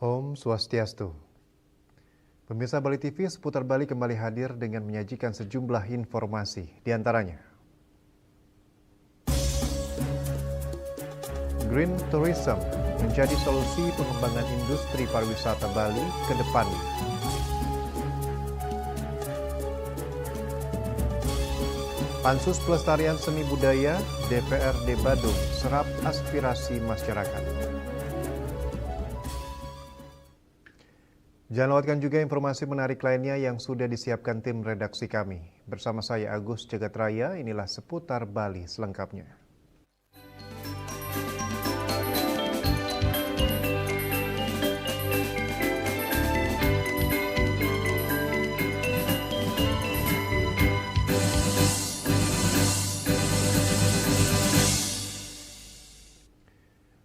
Om Swastiastu. Pemirsa Bali TV seputar Bali kembali hadir dengan menyajikan sejumlah informasi. Di antaranya, Green Tourism menjadi solusi pengembangan industri pariwisata Bali ke depannya. Pansus Pelestarian Seni Budaya DPRD Badung serap aspirasi masyarakat. Jangan lewatkan juga informasi menarik lainnya yang sudah disiapkan tim redaksi kami. Bersama saya Agus Jagatraya, inilah seputar Bali selengkapnya.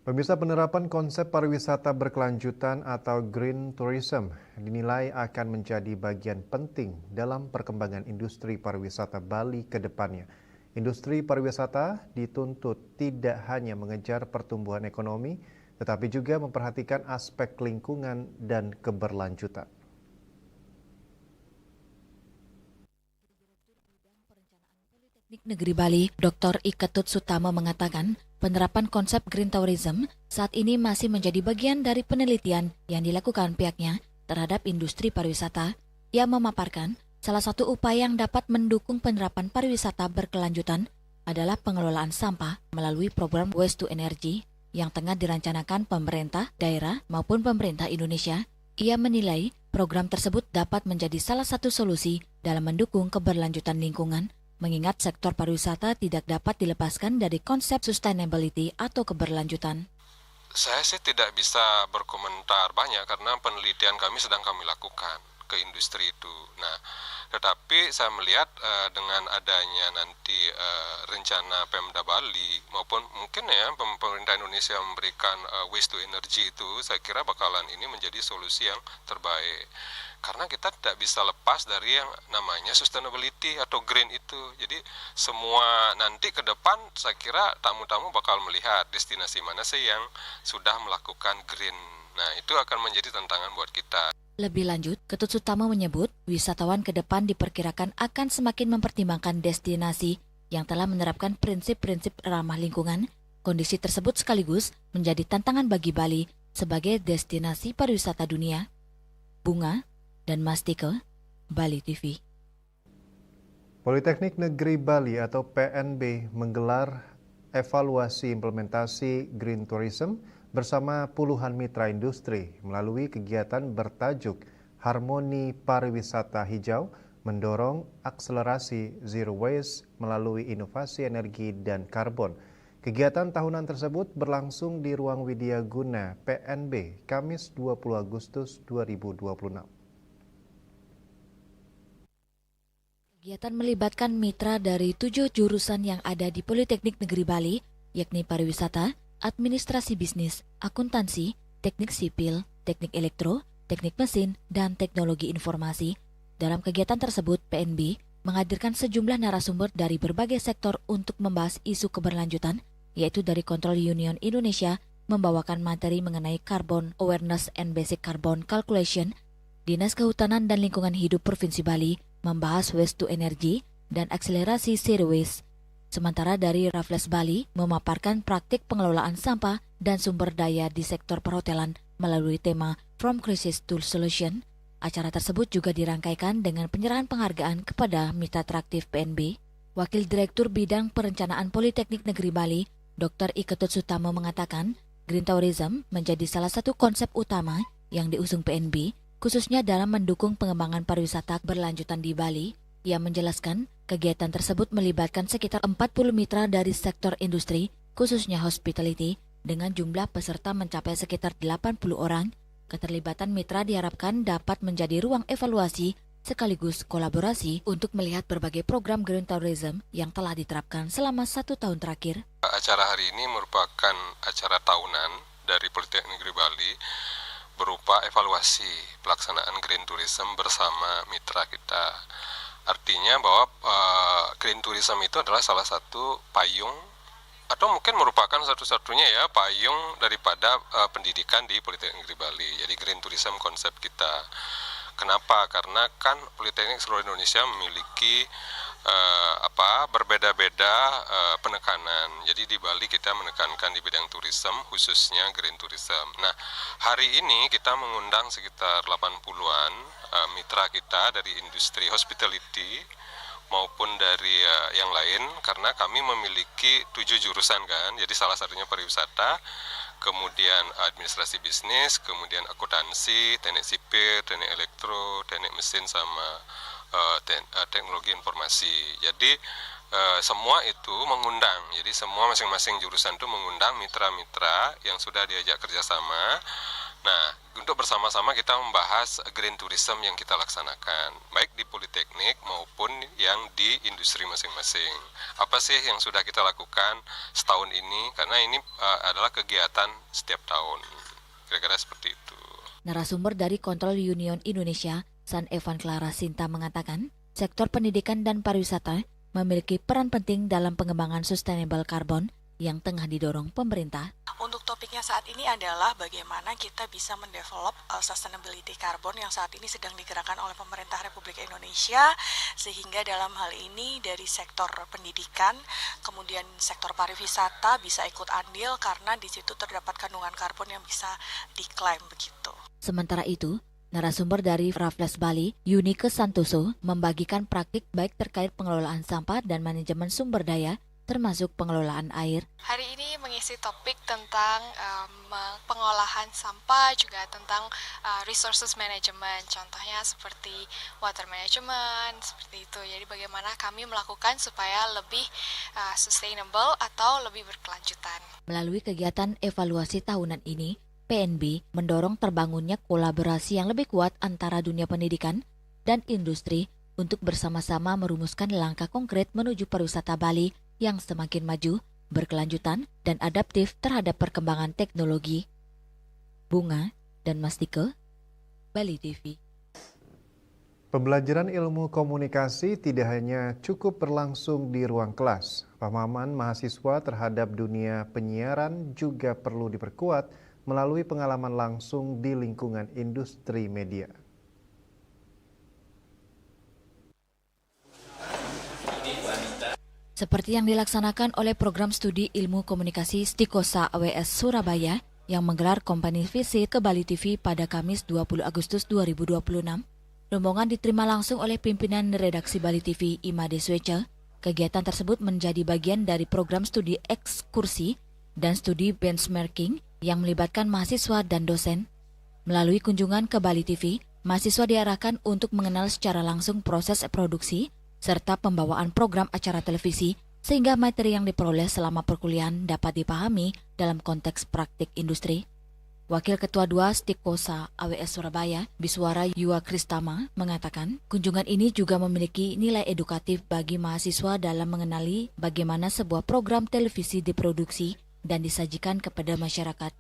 Pemirsa, penerapan konsep pariwisata berkelanjutan atau Green Tourism dinilai akan menjadi bagian penting dalam perkembangan industri pariwisata Bali ke depannya. Industri pariwisata dituntut tidak hanya mengejar pertumbuhan ekonomi, tetapi juga memperhatikan aspek lingkungan dan keberlanjutan. Teknik Negeri Bali, Dr. Iketut Sutama mengatakan, penerapan konsep Green Tourism saat ini masih menjadi bagian dari penelitian yang dilakukan pihaknya terhadap industri pariwisata. Ia memaparkan, salah satu upaya yang dapat mendukung penerapan pariwisata berkelanjutan adalah pengelolaan sampah melalui program Waste to Energy yang tengah dirancanakan pemerintah, daerah maupun pemerintah Indonesia. Ia menilai program tersebut dapat menjadi salah satu solusi dalam mendukung keberlanjutan lingkungan, mengingat sektor pariwisata tidak dapat dilepaskan dari konsep sustainability atau keberlanjutan. Saya sih tidak bisa berkomentar banyak karena penelitian kami sedang kami lakukan ke industri itu. Nah, tetapi saya melihat dengan adanya nanti rencana Pemda Bali maupun mungkin ya pemerintah Indonesia memberikan waste to energy itu, saya kira bakalan ini menjadi solusi yang terbaik. Karena kita tidak bisa lepas dari yang namanya sustainability atau green itu. Jadi semua nanti ke depan saya kira tamu-tamu bakal melihat destinasi mana sih yang sudah melakukan green. Nah, itu akan menjadi tantangan buat kita. Lebih lanjut, Ketut Sutama menyebut wisatawan ke depan diperkirakan akan semakin mempertimbangkan destinasi yang telah menerapkan prinsip-prinsip ramah lingkungan. Kondisi tersebut sekaligus menjadi tantangan bagi Bali sebagai destinasi pariwisata dunia. Bunga dan Mastike, Bali TV. Politeknik Negeri Bali atau PNB menggelar evaluasi implementasi Green Tourism bersama puluhan mitra industri melalui kegiatan bertajuk Harmoni Pariwisata Hijau mendorong akselerasi Zero Waste melalui inovasi energi dan karbon. Kegiatan tahunan tersebut berlangsung di Ruang Widyaguna PNB Kamis 20 Agustus 2026. Kegiatan melibatkan mitra dari 7 jurusan yang ada di Politeknik Negeri Bali, yakni pariwisata, administrasi bisnis, akuntansi, teknik sipil, teknik elektro, teknik mesin, dan teknologi informasi. Dalam kegiatan tersebut, PNB menghadirkan sejumlah narasumber dari berbagai sektor untuk membahas isu keberlanjutan, yaitu dari Control Union Indonesia membawakan materi mengenai Carbon Awareness and Basic Carbon Calculation, Dinas Kehutanan dan Lingkungan Hidup Provinsi Bali membahas waste to energy dan akselerasi zero waste. Sementara dari Raffles Bali memaparkan praktik pengelolaan sampah dan sumber daya di sektor perhotelan melalui tema From Crisis to Solution. Acara tersebut juga dirangkaikan dengan penyerahan penghargaan kepada mitra traktif PNB. Wakil Direktur Bidang Perencanaan Politeknik Negeri Bali, Dr. Iketut Sutama mengatakan, Green Tourism menjadi salah satu konsep utama yang diusung PNB, khususnya dalam mendukung pengembangan pariwisata berlanjutan di Bali. Ia menjelaskan, kegiatan tersebut melibatkan sekitar 40 mitra dari sektor industri, khususnya hospitality, dengan jumlah peserta mencapai sekitar 80 orang. Keterlibatan mitra diharapkan dapat menjadi ruang evaluasi sekaligus kolaborasi untuk melihat berbagai program Green Tourism yang telah diterapkan selama 1 tahun terakhir. Acara hari ini merupakan acara tahunan dari Politeknik Negeri Bali berupa evaluasi pelaksanaan Green Tourism bersama mitra kita. Artinya bahwa Green Tourism itu adalah salah satu payung atau mungkin merupakan satu-satunya ya payung daripada pendidikan di Politeknik Negeri Bali. Jadi Green Tourism konsep kita. Kenapa? Karena kan Politeknik seluruh Indonesia memiliki berbeda-beda penekanan. Jadi di Bali kita menekankan di bidang tourism, khususnya green tourism. Nah, hari ini kita mengundang sekitar 80-an mitra kita dari industri hospitality maupun dari yang lain, karena kami memiliki 7 jurusan kan. Jadi salah satunya pariwisata, kemudian administrasi bisnis, kemudian akuntansi, teknik sipil, teknik elektro, teknik mesin, sama teknologi informasi. Jadi semua itu mengundang. Jadi semua masing-masing jurusan itu mengundang mitra-mitra yang sudah diajak kerjasama. Nah, untuk bersama-sama kita membahas green tourism yang kita laksanakan, baik di Politeknik maupun yang di industri masing-masing. Apa sih yang sudah kita lakukan setahun ini? Karena ini adalah kegiatan setiap tahun. Kira-kira seperti itu. Narasumber dari Kontrol Union Indonesia, San Evan Clara Sinta, mengatakan sektor pendidikan dan pariwisata memiliki peran penting dalam pengembangan sustainable carbon yang tengah didorong pemerintah. Untuk topiknya saat ini adalah bagaimana kita bisa mendevelop sustainability carbon yang saat ini sedang digerakkan oleh pemerintah Republik Indonesia, sehingga dalam hal ini dari sektor pendidikan, kemudian sektor pariwisata bisa ikut andil karena di situ terdapat kandungan karbon yang bisa diklaim begitu. Sementara itu, narasumber dari Raffles Bali, Yunike Santoso, membagikan praktik baik terkait pengelolaan sampah dan manajemen sumber daya, termasuk pengelolaan air. Hari ini mengisi topik tentang pengolahan sampah, juga tentang resources management, contohnya seperti water management, seperti itu. Jadi bagaimana kami melakukan supaya lebih sustainable atau lebih berkelanjutan. Melalui kegiatan evaluasi tahunan ini, PNB mendorong terbangunnya kolaborasi yang lebih kuat antara dunia pendidikan dan industri untuk bersama-sama merumuskan langkah konkret menuju pariwisata Bali yang semakin maju, berkelanjutan, dan adaptif terhadap perkembangan teknologi. Bunga dan Mastike, Bali TV. Pembelajaran ilmu komunikasi tidak hanya cukup berlangsung di ruang kelas. Pemahaman mahasiswa terhadap dunia penyiaran juga perlu diperkuat melalui pengalaman langsung di lingkungan industri media. Seperti yang dilaksanakan oleh Program Studi Ilmu Komunikasi Stikosa AWS Surabaya yang menggelar company visit ke Bali TV pada Kamis 20 Agustus 2026, rombongan diterima langsung oleh pimpinan redaksi Bali TV Imade Swece. Kegiatan tersebut menjadi bagian dari program studi ekskursi dan studi benchmarking yang melibatkan mahasiswa dan dosen. Melalui kunjungan ke Bali TV, mahasiswa diarahkan untuk mengenal secara langsung proses produksi serta pembawaan program acara televisi, sehingga materi yang diperoleh selama perkuliahan dapat dipahami dalam konteks praktik industri. Wakil Ketua 2 Stikosa AWS Surabaya, Biswara Yuwa Kristama, mengatakan kunjungan ini juga memiliki nilai edukatif bagi mahasiswa dalam mengenali bagaimana sebuah program televisi diproduksi dan disajikan kepada masyarakat.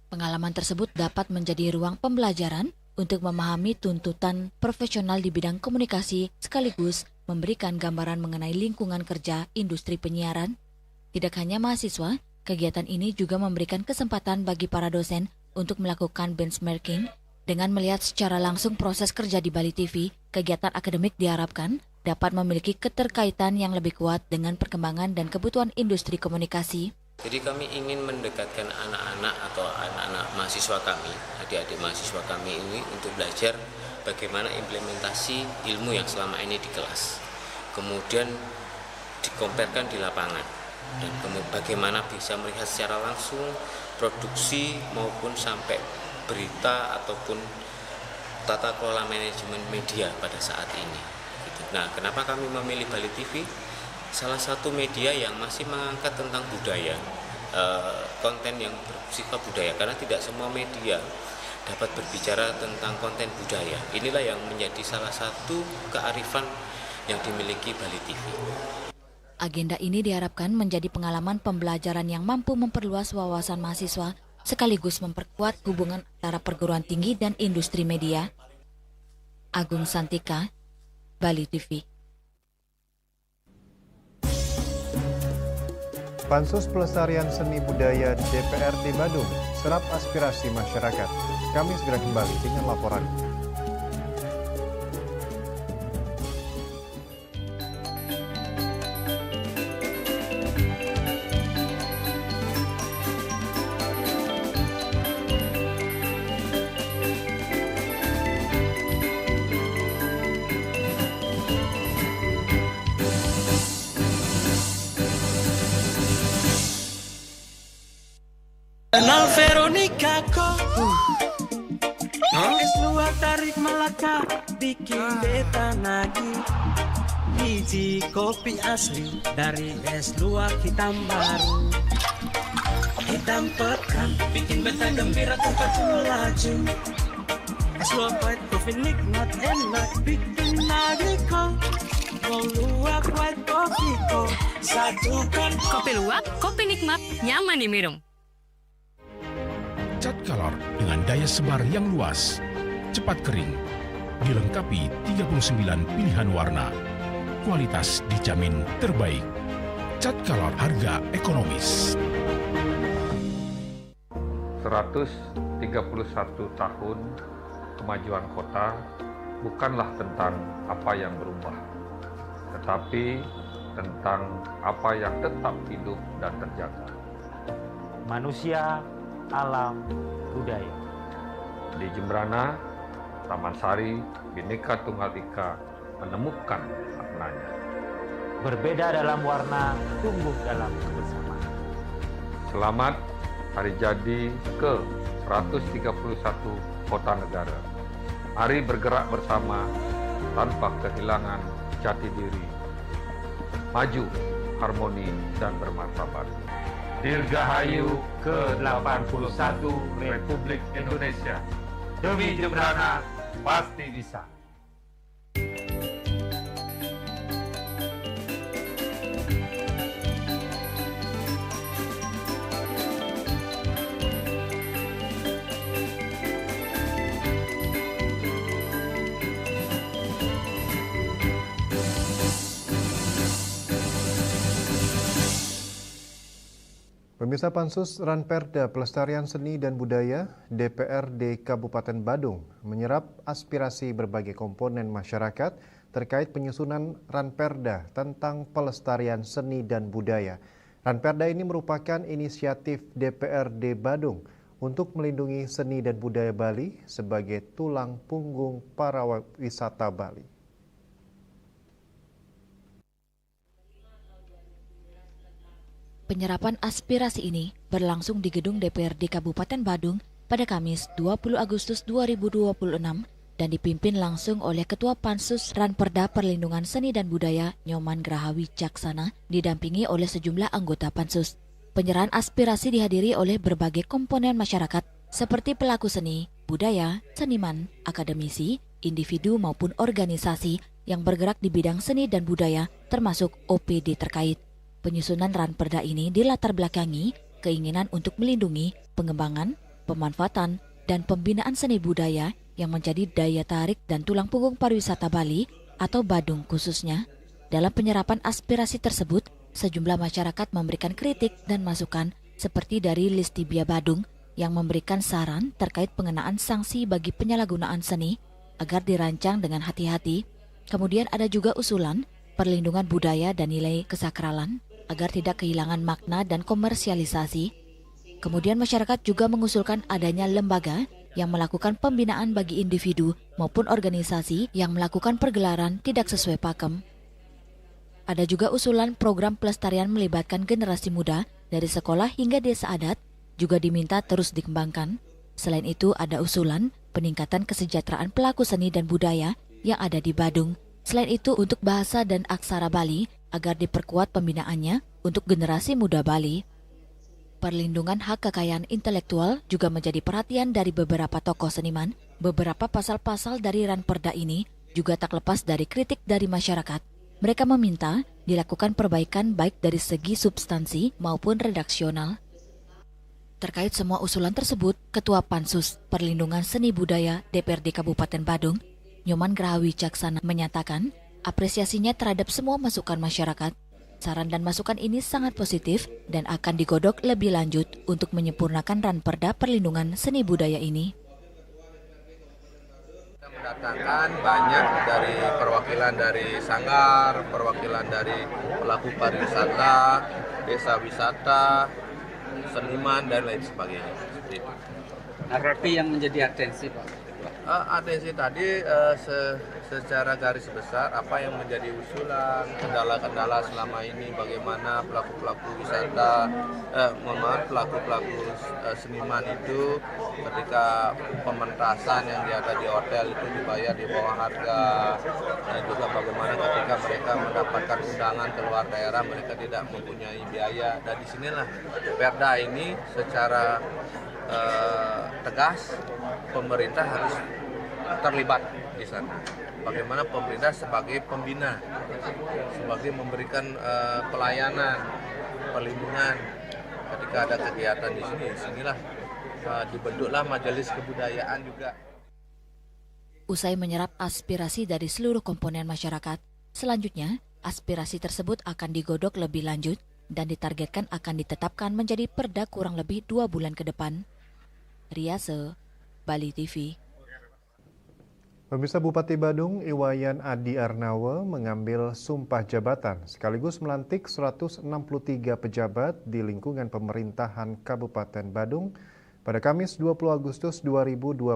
Pengalaman tersebut dapat menjadi ruang pembelajaran untuk memahami tuntutan profesional di bidang komunikasi sekaligus memberikan gambaran mengenai lingkungan kerja industri penyiaran. Tidak hanya mahasiswa, kegiatan ini juga memberikan kesempatan bagi para dosen untuk melakukan benchmarking. Dengan melihat secara langsung proses kerja di Bali TV, kegiatan akademik diharapkan dapat memiliki keterkaitan yang lebih kuat dengan perkembangan dan kebutuhan industri komunikasi. Jadi kami ingin mendekatkan anak-anak atau anak-anak mahasiswa kami, adik-adik mahasiswa kami ini untuk belajar bagaimana implementasi ilmu yang selama ini di kelas, kemudian dikomparkan di lapangan, dan bagaimana bisa melihat secara langsung produksi maupun sampai berita ataupun tata kelola manajemen media pada saat ini. Nah, kenapa kami memilih Bali TV? Salah satu media yang masih mengangkat tentang budaya, konten yang bersifat budaya, karena tidak semua media dapat berbicara tentang konten budaya. Inilah yang menjadi salah satu kearifan yang dimiliki Bali TV. Agenda ini diharapkan menjadi pengalaman pembelajaran yang mampu memperluas wawasan mahasiswa sekaligus memperkuat hubungan antara perguruan tinggi dan industri media. Agung Santika, Bali TV. Pansus Pelestarian Seni Budaya DPRD Badung serap aspirasi masyarakat. Kami segera kembali dengan laporan. Kenal Veronica kok es luar tarik Melaka bikin beta nagih. Biji kopi asli dari es luar hitam baru, hitam pekat bikin beta gembira tempat melaju. Es luar white coffee nikmat enak bikin nagih kok. Mau luak white coffee kok satukan. Kopi luwak, kopi nikmat, nyaman diminum. Cat Color dengan daya sebar yang luas, cepat kering, dilengkapi 39 pilihan warna. Kualitas dijamin terbaik. Cat Color, harga ekonomis. 131 tahun kemajuan kota bukanlah tentang apa yang berubah, tetapi tentang apa yang tetap hidup dan terjaga. Manusia, alam, budaya. Di Jembrana, Taman Sari, Bhinneka Tunggal Ika menemukan maknanya. Berbeda dalam warna, tumbuh dalam kebersamaan. Selamat hari jadi ke-131 Kota Negara. Mari bergerak bersama tanpa kehilangan jati diri. Maju, harmoni, dan bermartabat. Dirgahayu ke-81 Republik Indonesia. Demi Jembrana, pasti bisa. Pemirsa, Pansus Ranperda Pelestarian Seni dan Budaya DPRD Kabupaten Badung menyerap aspirasi berbagai komponen masyarakat terkait penyusunan Ranperda tentang pelestarian seni dan budaya. Ranperda ini merupakan inisiatif DPRD Badung untuk melindungi seni dan budaya Bali sebagai tulang punggung para wisata Bali. Penyerapan aspirasi ini berlangsung di gedung DPRD Kabupaten Badung pada Kamis 20 Agustus 2026 dan dipimpin langsung oleh Ketua Pansus Ranperda Perlindungan Seni dan Budaya Nyoman Grahawi Caksana didampingi oleh sejumlah anggota Pansus. Penyerahan aspirasi dihadiri oleh berbagai komponen masyarakat seperti pelaku seni, budaya, seniman, akademisi, individu maupun organisasi yang bergerak di bidang seni dan budaya termasuk OPD terkait. Penyusunan Ranperda ini dilatar belakangi keinginan untuk melindungi pengembangan, pemanfaatan, dan pembinaan seni budaya yang menjadi daya tarik dan tulang punggung pariwisata Bali atau Badung khususnya. Dalam penyerapan aspirasi tersebut, sejumlah masyarakat memberikan kritik dan masukan seperti dari Listibia Badung yang memberikan saran terkait pengenaan sanksi bagi penyalahgunaan seni agar dirancang dengan hati-hati. Kemudian ada juga usulan perlindungan budaya dan nilai kesakralan agar tidak kehilangan makna dan komersialisasi. Kemudian masyarakat juga mengusulkan adanya lembaga yang melakukan pembinaan bagi individu maupun organisasi yang melakukan pergelaran tidak sesuai pakem. Ada juga usulan program pelestarian melibatkan generasi muda dari sekolah hingga desa adat juga diminta terus dikembangkan. Selain itu ada usulan peningkatan kesejahteraan pelaku seni dan budaya yang ada di Badung. Selain itu untuk bahasa dan aksara Bali agar diperkuat pembinaannya untuk generasi muda Bali. Perlindungan hak kekayaan intelektual juga menjadi perhatian dari beberapa tokoh seniman. Beberapa pasal-pasal dari Ranperda ini juga tak lepas dari kritik dari masyarakat. Mereka meminta dilakukan perbaikan baik dari segi substansi maupun redaksional. Terkait semua usulan tersebut, Ketua Pansus Perlindungan Seni Budaya DPRD Kabupaten Badung, Nyoman Grahawi Caksana menyatakan apresiasinya terhadap semua masukan masyarakat. Saran dan masukan ini sangat positif dan akan digodok lebih lanjut untuk menyempurnakan Ranperda Perlindungan Seni Budaya ini. Kita mendatangkan banyak dari perwakilan dari sanggar, perwakilan dari pelaku pariwisata, desa wisata, seniman, dan lain sebagainya. Berarti yang menjadi atensi, Pak? Atensi tadi secara garis besar apa yang menjadi usulan, kendala-kendala selama ini, bagaimana pelaku-pelaku wisata, pelaku-pelaku seniman itu ketika pementasan yang ada di hotel itu dibayar di bawah harga, dan juga bagaimana ketika mereka mendapatkan undangan ke luar daerah mereka tidak mempunyai biaya. Dan disinilah Perda ini secara tegas pemerintah harus terlibat di sana. Bagaimana pemerintah sebagai pembina, sebagai memberikan pelayanan, perlindungan ketika ada kegiatan di sini. Disinilah dibentuklah majelis kebudayaan juga. Usai menyerap aspirasi dari seluruh komponen masyarakat, selanjutnya aspirasi tersebut akan digodok lebih lanjut dan ditargetkan akan ditetapkan menjadi perda kurang lebih 2 bulan ke depan. Riase, Bali TV. Pemirsa, Bupati Badung Iwayan Adi Arnawa mengambil sumpah jabatan sekaligus melantik 163 pejabat di lingkungan pemerintahan Kabupaten Badung pada Kamis 20 Agustus 2026.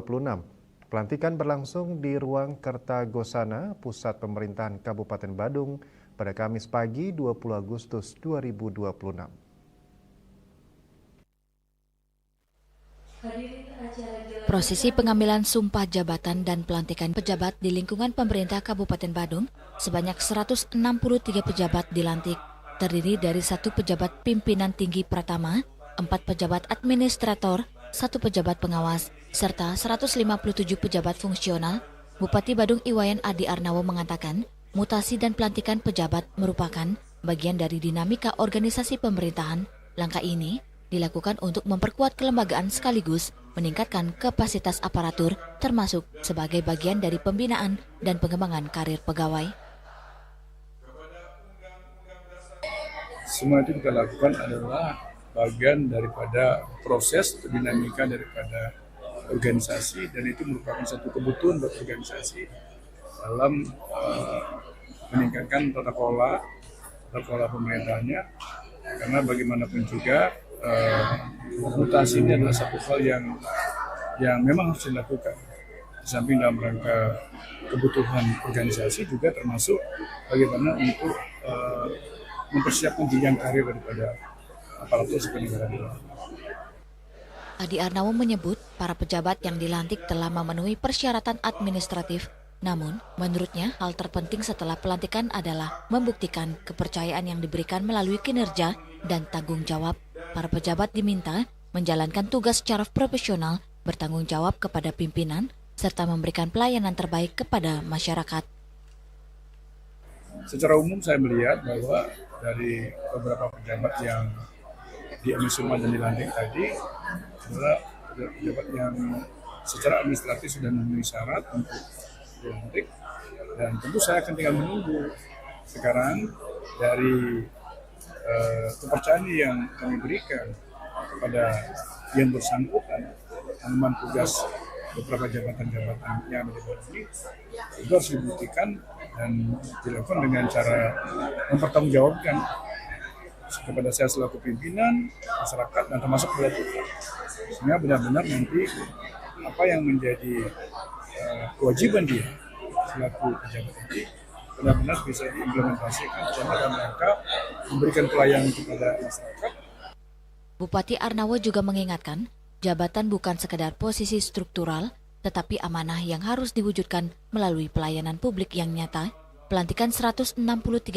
Pelantikan berlangsung di Ruang Kertagosana, Pusat Pemerintahan Kabupaten Badung pada Kamis pagi 20 Agustus 2026. Prosesi pengambilan sumpah jabatan dan pelantikan pejabat di lingkungan pemerintah Kabupaten Badung sebanyak 163 pejabat dilantik, terdiri dari 1 pejabat pimpinan tinggi pratama, 4 pejabat administrator, 1 pejabat pengawas, serta 157 pejabat fungsional. Bupati Badung Iwayan Adi Arnawa mengatakan, mutasi dan pelantikan pejabat merupakan bagian dari dinamika organisasi pemerintahan. Langkah ini dilakukan untuk memperkuat kelembagaan sekaligus meningkatkan kapasitas aparatur termasuk sebagai bagian dari pembinaan dan pengembangan karir pegawai. Semua itu kita lakukan adalah bagian daripada proses dinamika daripada organisasi, dan itu merupakan satu kebutuhan buat organisasi dalam meningkatkan tata kelola pemerintahnya, karena bagaimanapun juga mutasi ini adalah satu hal yang memang harus dilakukan. Di samping dalam rangka kebutuhan organisasi juga termasuk bagaimana untuk mempersiapkan jenjang karir daripada aparatur sipil negara. Adi Arnawa menyebut para pejabat yang dilantik telah memenuhi persyaratan administratif. Namun, menurutnya hal terpenting setelah pelantikan adalah membuktikan kepercayaan yang diberikan melalui kinerja dan tanggung jawab. Para pejabat diminta menjalankan tugas secara profesional, bertanggung jawab kepada pimpinan, serta memberikan pelayanan terbaik kepada masyarakat. Secara umum saya melihat bahwa dari beberapa pejabat yang diambil sumpah dan dilantik tadi adalah pejabat yang secara administratif sudah memenuhi syarat untuk dilantik, dan tentu saya akan tinggal menunggu sekarang dari kepercayaan yang kami berikan kepada yang bersangkutan mengemban tugas beberapa jabatan-jabatan yang ada di bawah ini, itu harus dibuktikan dan dilakukan dengan cara mempertanggungjawabkan kepada saya selaku pimpinan, masyarakat, dan termasuk kepada Tuhan. Sehingga benar-benar nanti apa yang menjadi kewajiban dia selaku pejabat ini benar-benar bisa diimplementasikan dalam rangka memberikan pelayanan kepada masyarakat. Bupati Arnawa juga mengingatkan, jabatan bukan sekedar posisi struktural, tetapi amanah yang harus diwujudkan melalui pelayanan publik yang nyata. Pelantikan 163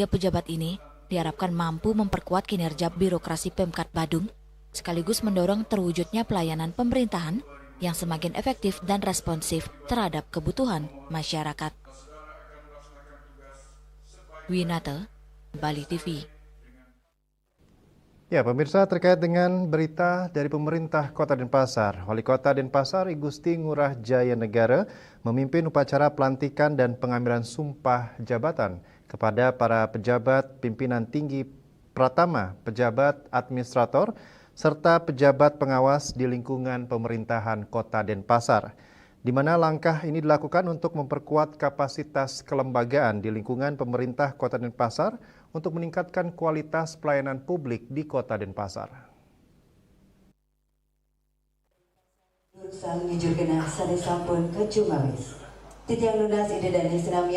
pejabat ini diharapkan mampu memperkuat kinerja birokrasi Pemkat Badung, sekaligus mendorong terwujudnya pelayanan pemerintahan yang semakin efektif dan responsif terhadap kebutuhan masyarakat. Winata, Bali TV. Ya, pemirsa, terkait dengan berita dari pemerintah Kota Denpasar, Wali Kota Denpasar I Gusti Ngurah Jaya Negara memimpin upacara pelantikan dan pengambilan sumpah jabatan kepada para pejabat pimpinan tinggi Pratama, pejabat administrator, serta pejabat pengawas di lingkungan pemerintahan Kota Denpasar, di mana langkah ini dilakukan untuk memperkuat kapasitas kelembagaan di lingkungan pemerintah Kota Denpasar untuk meningkatkan kualitas pelayanan publik di Kota Denpasar.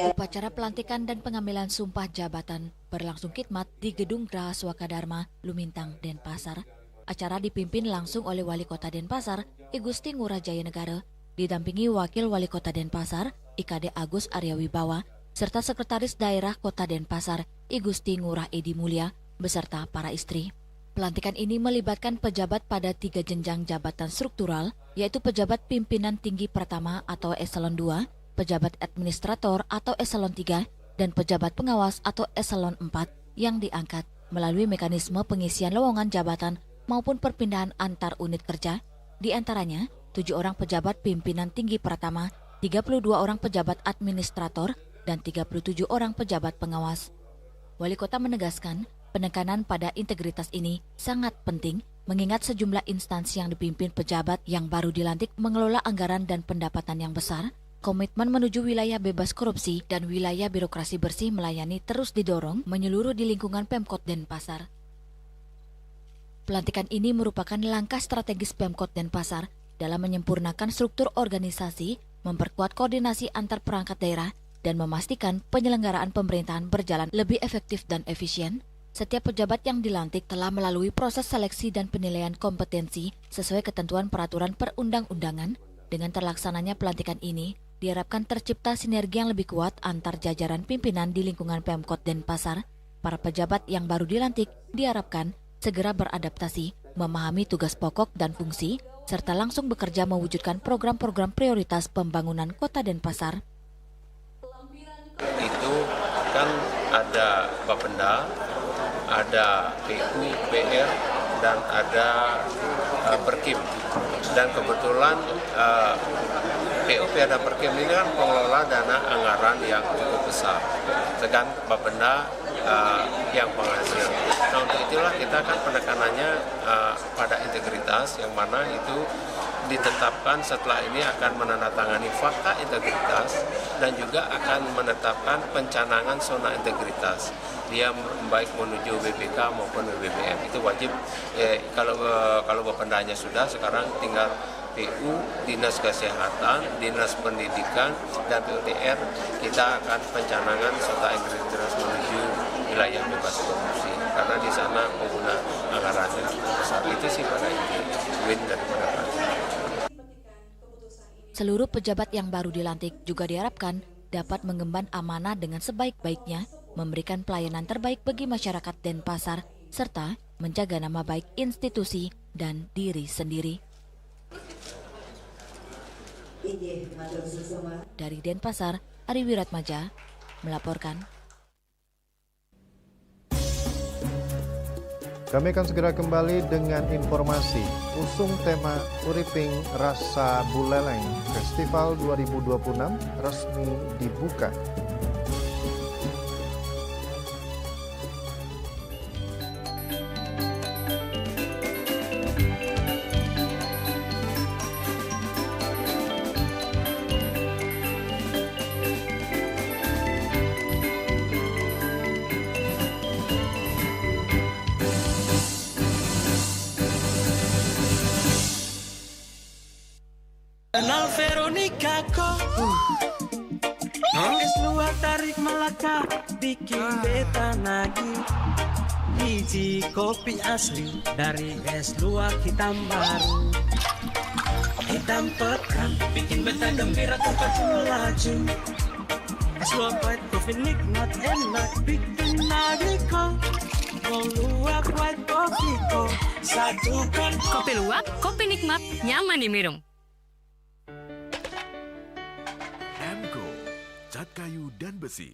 Upacara pelantikan dan pengambilan sumpah jabatan berlangsung khidmat di Gedung Graha Swakadharma, Lumintang, Denpasar. Acara dipimpin langsung oleh Wali Kota Denpasar, I Gusti Ngurah Jaya Negara, didampingi Wakil Wali Kota Denpasar, IKD Agus Arya Wibawa, serta Sekretaris Daerah Kota Denpasar, I Gusti Ngurah Edi Mulya, beserta para istri. Pelantikan ini melibatkan pejabat pada 3 jenjang jabatan struktural, yaitu pejabat pimpinan tinggi pertama atau eselon 2, pejabat administrator atau eselon 3, dan pejabat pengawas atau eselon 4 yang diangkat melalui mekanisme pengisian lowongan jabatan maupun perpindahan antar unit kerja, di antaranya 7 orang pejabat pimpinan tinggi pertama, 32 orang pejabat administrator, dan 37 orang pejabat pengawas. Wali Kota menegaskan, penekanan pada integritas ini sangat penting mengingat sejumlah instansi yang dipimpin pejabat yang baru dilantik mengelola anggaran dan pendapatan yang besar. Komitmen menuju wilayah bebas korupsi dan wilayah birokrasi bersih melayani terus didorong menyeluruh di lingkungan Pemkot Denpasar. Pelantikan ini merupakan langkah strategis Pemkot Denpasar dalam menyempurnakan struktur organisasi, memperkuat koordinasi antar perangkat daerah, dan memastikan penyelenggaraan pemerintahan berjalan lebih efektif dan efisien. Setiap pejabat yang dilantik telah melalui proses seleksi dan penilaian kompetensi sesuai ketentuan peraturan perundang-undangan. Dengan terlaksananya pelantikan ini, diharapkan tercipta sinergi yang lebih kuat antar jajaran pimpinan di lingkungan Pemkot Denpasar. Para pejabat yang baru dilantik diharapkan segera beradaptasi, memahami tugas pokok dan fungsi, serta langsung bekerja mewujudkan program-program prioritas pembangunan Kota Denpasar. Itu kan ada Bapenda, ada PU, PR, dan ada Perkim. Dan kebetulan PUP ada Perkim ini kan pengelola dana anggaran yang cukup besar. Sedangkan Bapenda yang penghasil. Nah, untuk itulah kita kan penekanannya pada integritas, yang mana itu ditetapkan setelah ini akan menandatangani fakta integritas dan juga akan menetapkan pencanangan zona integritas. Dia baik menuju BPK maupun BBM itu wajib. Kalau Bapendanya sudah, sekarang tinggal PU, Dinas Kesehatan, Dinas Pendidikan, dan PUTR. Kita akan pencanangan zona integritas menuju wilayah bebas korupsi karena di sana pengguna anggaran yang besar. Itu sih pada ini win daripada perancangan. Seluruh pejabat yang baru dilantik juga diharapkan dapat mengemban amanah dengan sebaik-baiknya, memberikan pelayanan terbaik bagi masyarakat Denpasar, serta menjaga nama baik institusi dan diri sendiri. Dari Denpasar, Ari Wiratmaja melaporkan. Kami akan segera kembali dengan informasi. Usung tema Uriping Rasa Buleleng Festival 2026 resmi dibuka. Kenal Veronica kok Es luar tarik Melaka bikin beta nagih. Biji kopi asli dari es luar hitam baru. Hitam pekat bikin beta gembira tempat melaju. Es luar pahit kopi nikmat enak bikin nagih kok. Mau luar white kopi kok satukan. Kopi luwak, kopi nikmat, nyaman diminum. Cat kayu dan besi.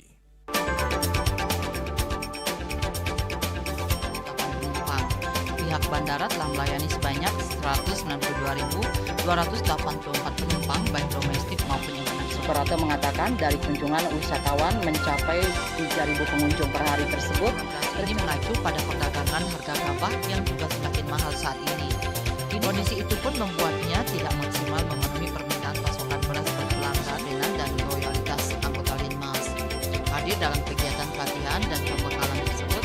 Pihak bandara telah melayani sebanyak 192.284 penumpang baik domestik maupun internasional Suprapto mengatakan dari kunjungan wisatawan mencapai 3.000 pengunjung per hari tersebut. Ini mengacu pada perdagangan harga gabah yang juga semakin mahal saat ini. Kondisi itu pun membuatnya tidak maksimal memenuhi permintaan pasokan beras berkelangkaan dan loyalitas anggota Linmas. Hadir dalam kegiatan pelatihan dan pembekalan tersebut,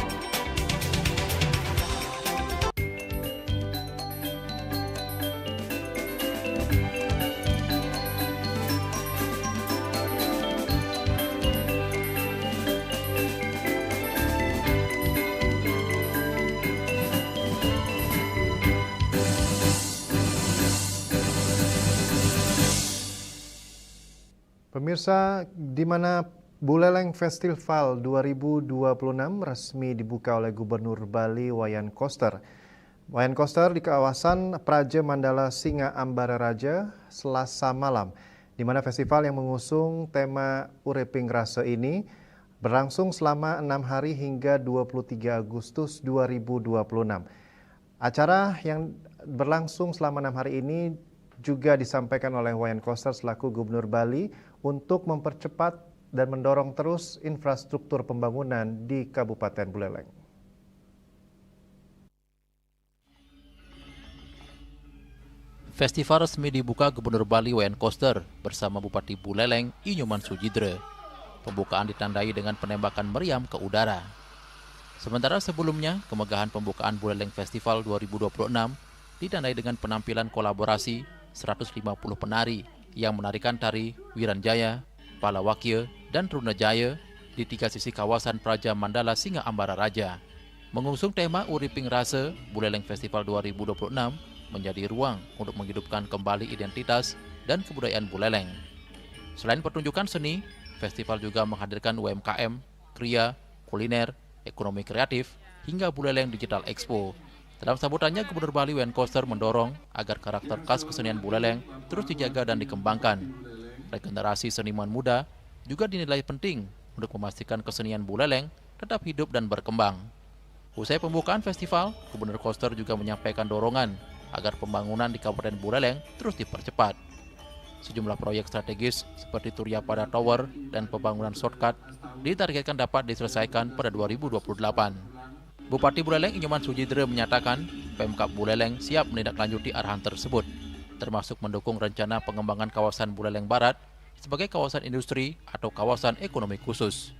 Pemirsa, di mana Buleleng Festival 2026 resmi dibuka oleh Gubernur Bali Wayan Koster. Wayan Koster di kawasan Praja Mandala Singa Ambara Raja Selasa malam, di mana festival yang mengusung tema Uriping Rasa ini berlangsung selama 6 hari hingga 23 Agustus 2026. Acara yang berlangsung selama 6 hari ini juga disampaikan oleh Wayan Koster selaku Gubernur Bali untuk mempercepat dan mendorong terus infrastruktur pembangunan di Kabupaten Buleleng. Festival resmi dibuka Gubernur Bali Wayan Koster bersama Bupati Buleleng Inyuman Sujidre. Pembukaan ditandai dengan penembakan meriam ke udara. Sementara sebelumnya, kemegahan pembukaan Buleleng Festival 2026 ditandai dengan penampilan kolaborasi 150 penari yang menarikan tari Wiranjaya, Palawakya, dan Trunajaya di 3 sisi kawasan Praja Mandala Singa Ambara Raja. Mengusung tema Uriping Rasa, Buleleng Festival 2026 menjadi ruang untuk menghidupkan kembali identitas dan kebudayaan Buleleng. Selain pertunjukan seni, festival juga menghadirkan UMKM, kriya, kuliner, ekonomi kreatif, hingga Buleleng Digital Expo. Dalam sambutannya, Gubernur Bali Wayan Koster mendorong agar karakter khas kesenian Buleleng terus dijaga dan dikembangkan. Regenerasi seniman muda juga dinilai penting untuk memastikan kesenian Buleleng tetap hidup dan berkembang. Usai pembukaan festival, Gubernur Koster juga menyampaikan dorongan agar pembangunan di Kabupaten Buleleng terus dipercepat. Sejumlah proyek strategis seperti Turya Pada Tower dan pembangunan shortcut ditargetkan dapat diselesaikan pada 2028. Bupati Buleleng Inyuman Sujidre menyatakan Pemkab Buleleng siap menindaklanjuti arahan tersebut, termasuk mendukung rencana pengembangan kawasan Buleleng Barat sebagai kawasan industri atau kawasan ekonomi khusus.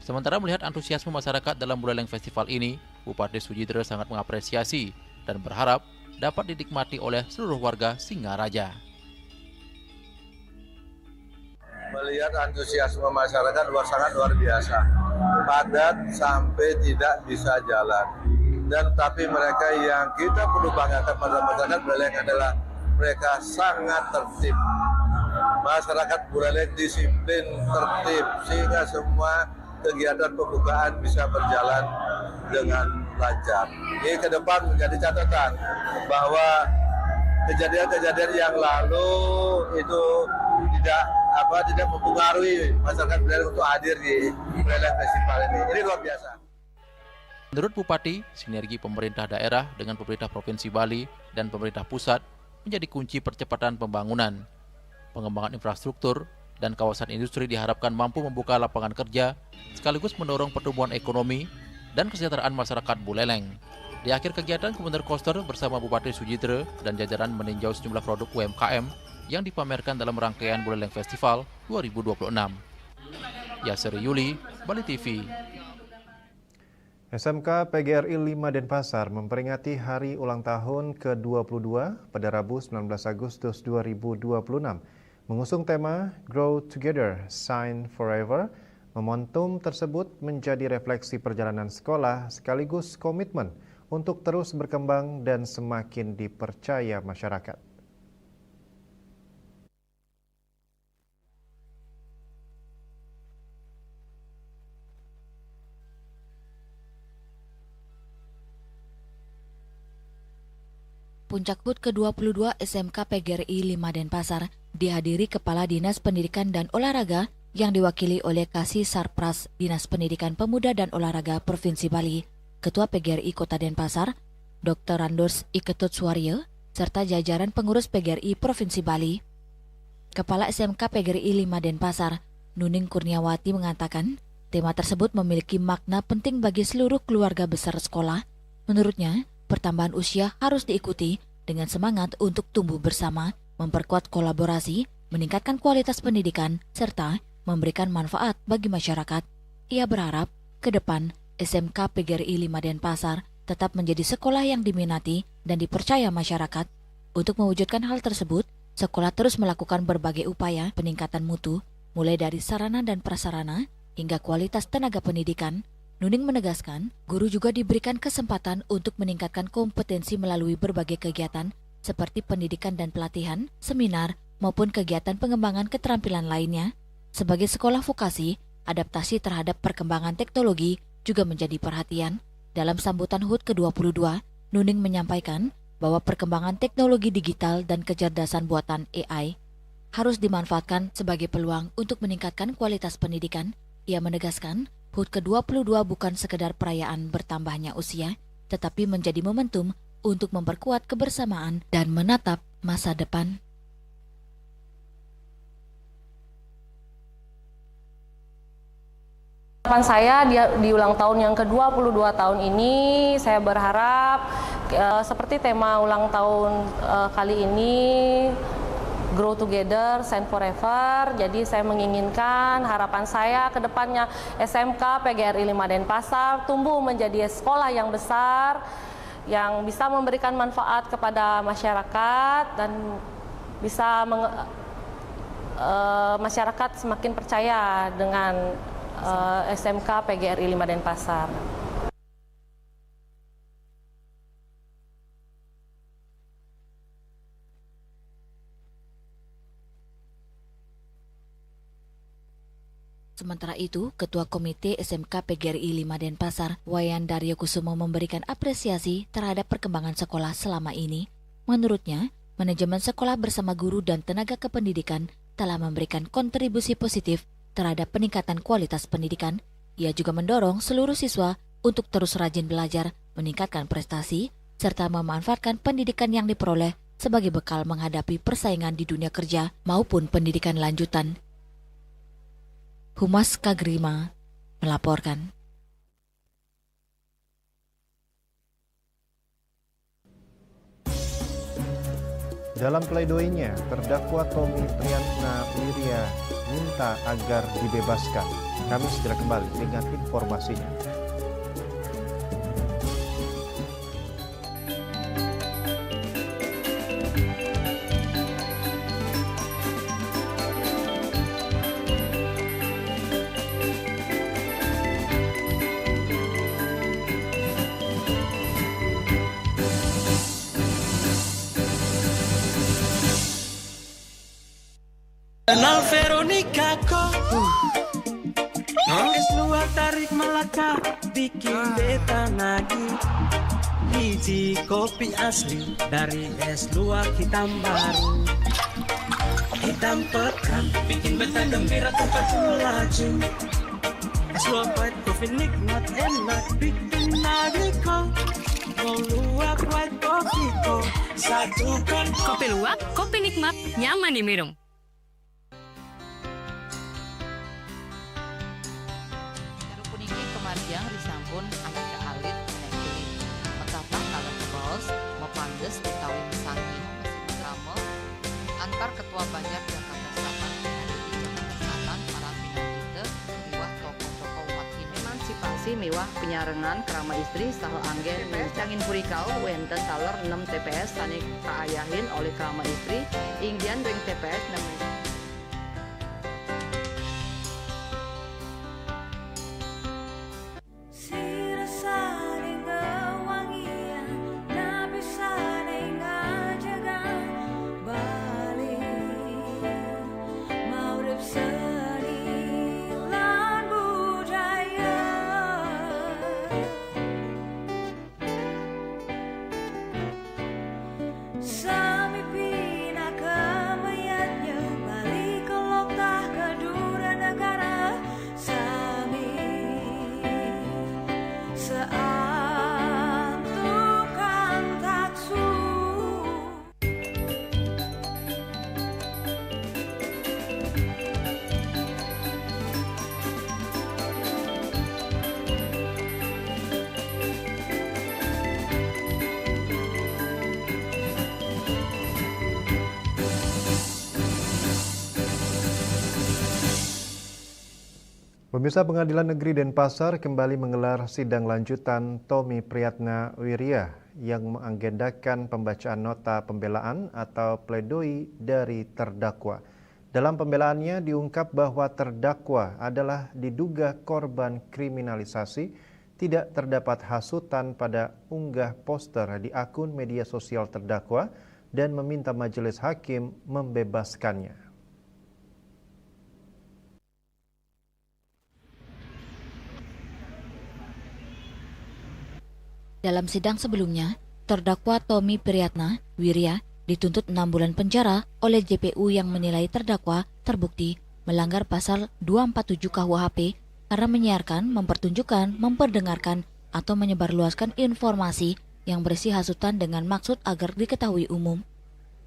Sementara melihat antusiasme masyarakat dalam Buleleng Festival ini, Bupati Sujidre sangat mengapresiasi dan berharap dapat dinikmati oleh seluruh warga Singaraja. Melihat antusiasme masyarakat sangat luar biasa, padat sampai tidak bisa jalan. Dan tapi mereka yang kita perlu banggakan pada masyarakat Buleleng adalah mereka sangat tertib. Masyarakat Buleleng disiplin, tertib, sehingga semua kegiatan pembukaan bisa berjalan dengan lancar. Ini ke depan menjadi catatan bahwa kejadian-kejadian yang lalu itu tidak mempengaruhi masyarakat Buleleng untuk hadir di Buleleng Festival ini. Ini luar biasa. Menurut Bupati, sinergi pemerintah daerah dengan pemerintah Provinsi Bali dan pemerintah pusat menjadi kunci percepatan pembangunan. Pengembangan infrastruktur dan kawasan industri diharapkan mampu membuka lapangan kerja sekaligus mendorong pertumbuhan ekonomi dan kesejahteraan masyarakat Buleleng. Di akhir kegiatan, Gubernur Koster bersama Bupati Sujidre dan jajaran meninjau sejumlah produk UMKM yang dipamerkan dalam rangkaian Buleleng Festival 2026. Yasri Yuli, Bali TV. SMK PGRI 5 Denpasar memperingati hari ulang tahun ke-22 pada Rabu 19 Agustus 2026. Mengusung tema Grow Together, Shine Forever, momentum tersebut menjadi refleksi perjalanan sekolah sekaligus komitmen untuk terus berkembang dan semakin dipercaya masyarakat. Puncak HUT ke-22 SMK PGRI 5 Denpasar dihadiri Kepala Dinas Pendidikan dan Olahraga yang diwakili oleh Kasih Sarpras Dinas Pendidikan Pemuda dan Olahraga Provinsi Bali, Ketua PGRI Kota Denpasar, Dr. Randos Iketut Suwaryo, serta jajaran pengurus PGRI Provinsi Bali. Kepala SMK PGRI 5 Denpasar, Nuning Kurniawati mengatakan, tema tersebut memiliki makna penting bagi seluruh keluarga besar sekolah. Menurutnya, pertambahan usia harus diikuti dengan semangat untuk tumbuh bersama, memperkuat kolaborasi, meningkatkan kualitas pendidikan, serta memberikan manfaat bagi masyarakat. Ia berharap ke depan SMK PGRI 5 Denpasar tetap menjadi sekolah yang diminati dan dipercaya masyarakat. Untuk mewujudkan hal tersebut, sekolah terus melakukan berbagai upaya peningkatan mutu, mulai dari sarana dan prasarana hingga kualitas tenaga pendidikan. Nuning menegaskan, guru juga diberikan kesempatan untuk meningkatkan kompetensi melalui berbagai kegiatan seperti pendidikan dan pelatihan, seminar, maupun kegiatan pengembangan keterampilan lainnya. Sebagai sekolah vokasi, adaptasi terhadap perkembangan teknologi juga menjadi perhatian. Dalam sambutan HUT ke-22, Nuning menyampaikan bahwa perkembangan teknologi digital dan kecerdasan buatan AI harus dimanfaatkan sebagai peluang untuk meningkatkan kualitas pendidikan. Ia menegaskan, HUT ke-22 bukan sekedar perayaan bertambahnya usia, tetapi menjadi momentum untuk memperkuat kebersamaan dan menatap masa depan. Harapan saya di ulang tahun yang ke-22 tahun ini, saya berharap seperti tema ulang tahun kali ini, Grow Together, Shine Forever. Jadi saya menginginkan harapan saya ke depannya SMK PGRI 5 Denpasar tumbuh menjadi sekolah yang besar, yang bisa memberikan manfaat kepada masyarakat dan bisa masyarakat semakin percaya dengan SMK PGRI 5 Denpasar. Sementara itu, Ketua Komite SMK PGRI 5 Denpasar, Wayan Daryo Kusumo memberikan apresiasi terhadap perkembangan sekolah selama ini. Menurutnya, manajemen sekolah bersama guru dan tenaga kependidikan telah memberikan kontribusi positif terhadap peningkatan kualitas pendidikan. Ia juga mendorong seluruh siswa untuk terus rajin belajar, meningkatkan prestasi, serta memanfaatkan pendidikan yang diperoleh sebagai bekal menghadapi persaingan di dunia kerja maupun pendidikan lanjutan. Humas Kagrima melaporkan. Dalam pleidoinya, terdakwa Tommy Triantna Wirya minta agar dibebaskan. Kami segera kembali dengan informasinya. Kenal Veronica kok es luar tarik Melaka bikin beta nagih. Biji kopi asli dari es luar hitam baru, hitam pekat bikin beta gembira tempat melaju. Es luar white kopi nikmat enak bikin nagih kok. Mau luar white kopi kok satukan. Kopi luwak, kopi nikmat, nyaman diminum. Yang disampun angkat ke alit menekulit petapang kalau kebos mepandes utawi mesangi masih drama antar ketua banyak Jakarta Selatan ada di Jakarta Selatan para pindah miwah tokoh-tokoh umat ini emansipasi miwah penyarengan kerama istri saha anggen mencangin purikau wenten taler 6 TPS tani kaayahin oleh kerama istri inggian ring TPS namanya. Sami pina kemayatnya balik ke lokah kedua negara Sami seantukan taksu Pemirsa, Pengadilan Negeri Denpasar kembali menggelar sidang lanjutan Tommy Priyatna Wirya yang mengagendakan pembacaan nota pembelaan atau pledoi dari terdakwa. Dalam pembelaannya diungkap bahwa terdakwa adalah diduga korban kriminalisasi, tidak terdapat hasutan pada unggah poster di akun media sosial terdakwa dan meminta majelis hakim membebaskannya. Dalam sidang sebelumnya, terdakwa Tommy Priyatna Wirya dituntut 6 bulan penjara oleh JPU yang menilai terdakwa terbukti melanggar pasal 247 KUHP karena menyiarkan, mempertunjukkan, memperdengarkan, atau menyebarluaskan informasi yang berisi hasutan dengan maksud agar diketahui umum.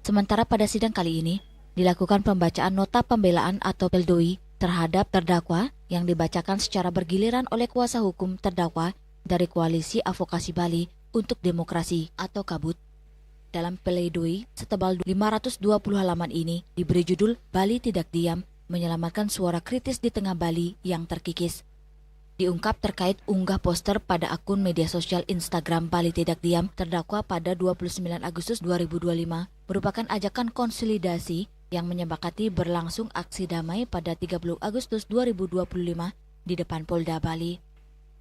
Sementara pada sidang kali ini, dilakukan pembacaan nota pembelaan atau pledoi terhadap terdakwa yang dibacakan secara bergiliran oleh kuasa hukum terdakwa dari Koalisi Advokasi Bali untuk Demokrasi atau KABUT. Dalam pledoi setebal 520 halaman ini diberi judul Bali Tidak Diam, menyelamatkan suara kritis di tengah Bali yang terkikis. Diungkap terkait unggah poster pada akun media sosial Instagram Bali Tidak Diam terdakwa pada 29 Agustus 2025 merupakan ajakan konsolidasi yang menyepakati berlangsung aksi damai pada 30 Agustus 2025 di depan Polda Bali.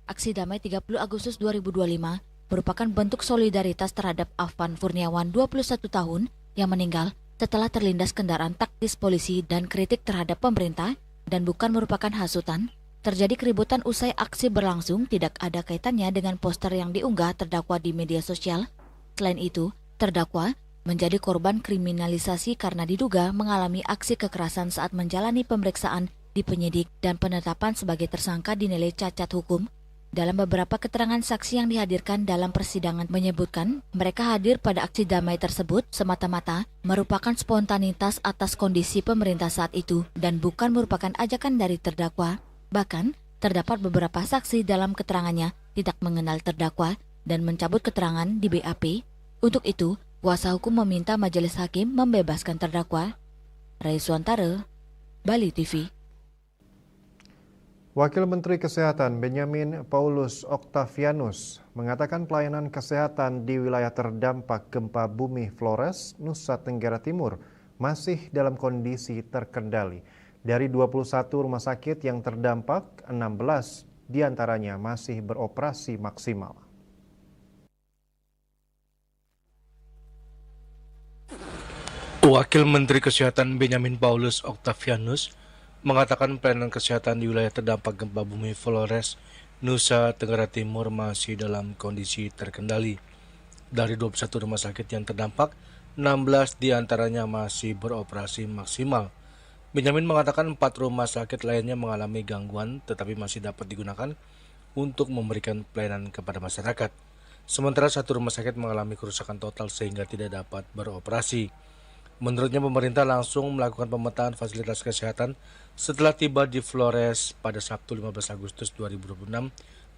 Aksi damai 30 Agustus 2025 merupakan bentuk solidaritas terhadap Afan Furniawan 21 tahun yang meninggal setelah terlindas kendaraan taktis polisi dan kritik terhadap pemerintah dan bukan merupakan hasutan. Terjadi keributan usai aksi berlangsung tidak ada kaitannya dengan poster yang diunggah terdakwa di media sosial. Selain itu, terdakwa menjadi korban kriminalisasi karena diduga mengalami aksi kekerasan saat menjalani pemeriksaan di penyidik dan penetapan sebagai tersangka dinilai cacat hukum. Dalam beberapa keterangan saksi yang dihadirkan dalam persidangan menyebutkan mereka hadir pada aksi damai tersebut semata-mata merupakan spontanitas atas kondisi pemerintah saat itu dan bukan merupakan ajakan dari terdakwa. Bahkan, terdapat beberapa saksi dalam keterangannya tidak mengenal terdakwa dan mencabut keterangan di BAP. Untuk itu, kuasa hukum meminta majelis hakim membebaskan terdakwa. Rai Suantara, Bali TV. Wakil Menteri Kesehatan Benyamin Paulus Octavianus mengatakan pelayanan kesehatan di wilayah terdampak gempa bumi Flores, Nusa Tenggara Timur masih dalam kondisi terkendali. Dari 21 rumah sakit yang terdampak, 16 diantaranya masih beroperasi maksimal. Wakil Menteri Kesehatan Benyamin Paulus Octavianus mengatakan pelayanan kesehatan di wilayah terdampak gempa bumi Flores, Nusa Tenggara Timur masih dalam kondisi terkendali. Dari 21 rumah sakit yang terdampak, 16 diantaranya masih beroperasi maksimal. Benyamin mengatakan 4 rumah sakit lainnya mengalami gangguan tetapi masih dapat digunakan untuk memberikan pelayanan kepada masyarakat. Sementara 1 rumah sakit mengalami kerusakan total sehingga tidak dapat beroperasi. Menurutnya pemerintah langsung melakukan pemetaan fasilitas kesehatan setelah tiba di Flores pada Sabtu 15 Agustus 2026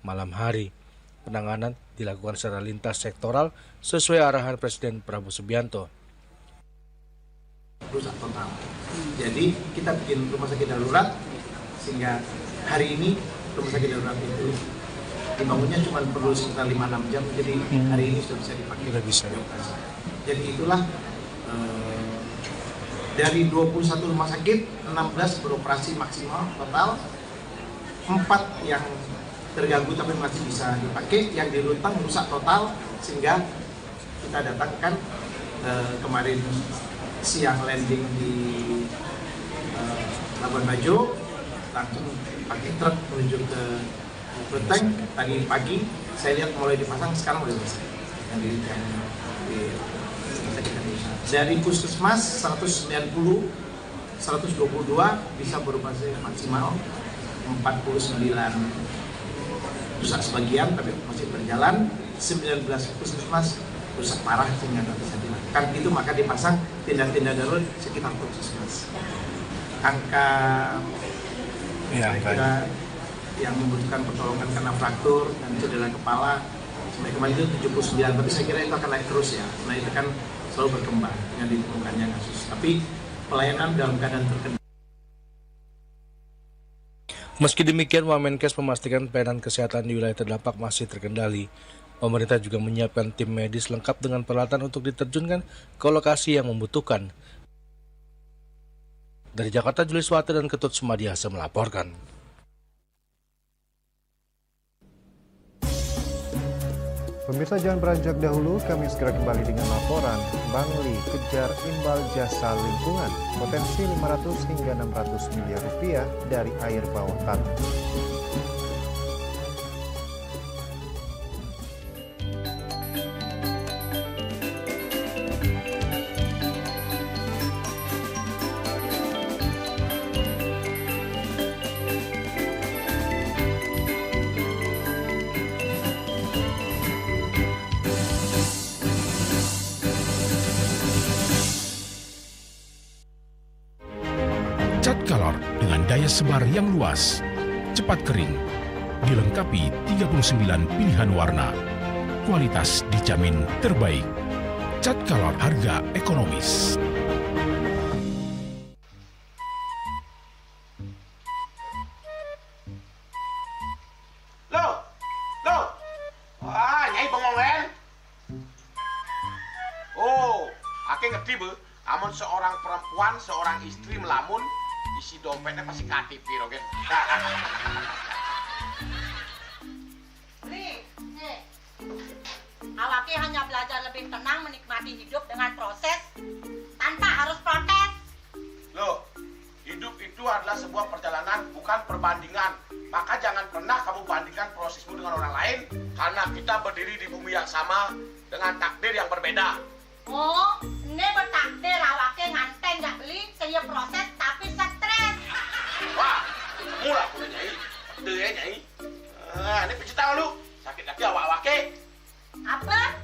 malam hari. Penanganan dilakukan secara lintas sektoral sesuai arahan Presiden Prabowo Subianto. Rusak total. Jadi kita bikin rumah sakit darurat sehingga hari ini rumah sakit darurat itu dibangunnya cuma perlu sekitar 5-6 jam, jadi hari ini sudah bisa dipakai. Sudah bisa. Jadi itulah dari 21 rumah sakit, 16 beroperasi maksimal total, 4 yang terganggu tapi masih bisa dipakai, yang di Rutang rusak total sehingga kita datangkan kemarin siang landing di Labuan Bajo, langsung pakai truk menuju ke Ruteng. Tadi pagi saya lihat mulai dipasang, sekarang udah selesai. Dari puskesmas 190, 122 bisa beroperasi maksimal, 49 rusak sebagian tapi masih berjalan, 19 puskesmas rusak parah sehingga tidak bisa dilakukan. Itu maka dipasang tenda-tenda darurat sekitar puskesmas. Angka kira yang membutuhkan pertolongan karena fraktur dan cedera kepala sampai kemarin itu 79, tapi saya kira itu akan naik terus ya, nah itu kan selalu berkembang dengan ditemukannya kasus. Tapi pelayanan dalam keadaan terkendali. Meski demikian, Wamenkes memastikan pelayanan kesehatan di wilayah terdampak masih terkendali. Pemerintah juga menyiapkan tim medis lengkap dengan peralatan untuk diterjunkan ke lokasi yang membutuhkan. Dari Jakarta, Julius Wate dan Ketut Sumadiasa melaporkan. Pemirsa, jangan beranjak dahulu, kami segera kembali dengan laporan Bangli kejar imbal jasa lingkungan, potensi 500 hingga 600 miliar rupiah dari air bawah tanah. Cat Color dengan daya sebar yang luas, cepat kering, dilengkapi 39 pilihan warna. Kualitas dijamin terbaik. Cat Color harga ekonomis. Nyai bengongen. Oh, ake ngerti be. Amun seorang perempuan, seorang istri melamun, isi dompetnya pasti KTP, oke? Nih, awake hanya belajar lebih tenang menikmati hidup dengan proses tanpa harus protes. Loh, hidup itu adalah sebuah perjalanan, bukan perbandingan. Maka jangan pernah kamu bandingkan prosesmu dengan orang lain, karena kita berdiri di bumi yang sama dengan takdir yang berbeda. Oh, ini bertakdir awake nganten gak beli, saya proses tapi stres. Wah, mula aku Nyai. Betul ya Nyai. Ini pijit tangan lu. Sakit kaki awak-awake. Apa?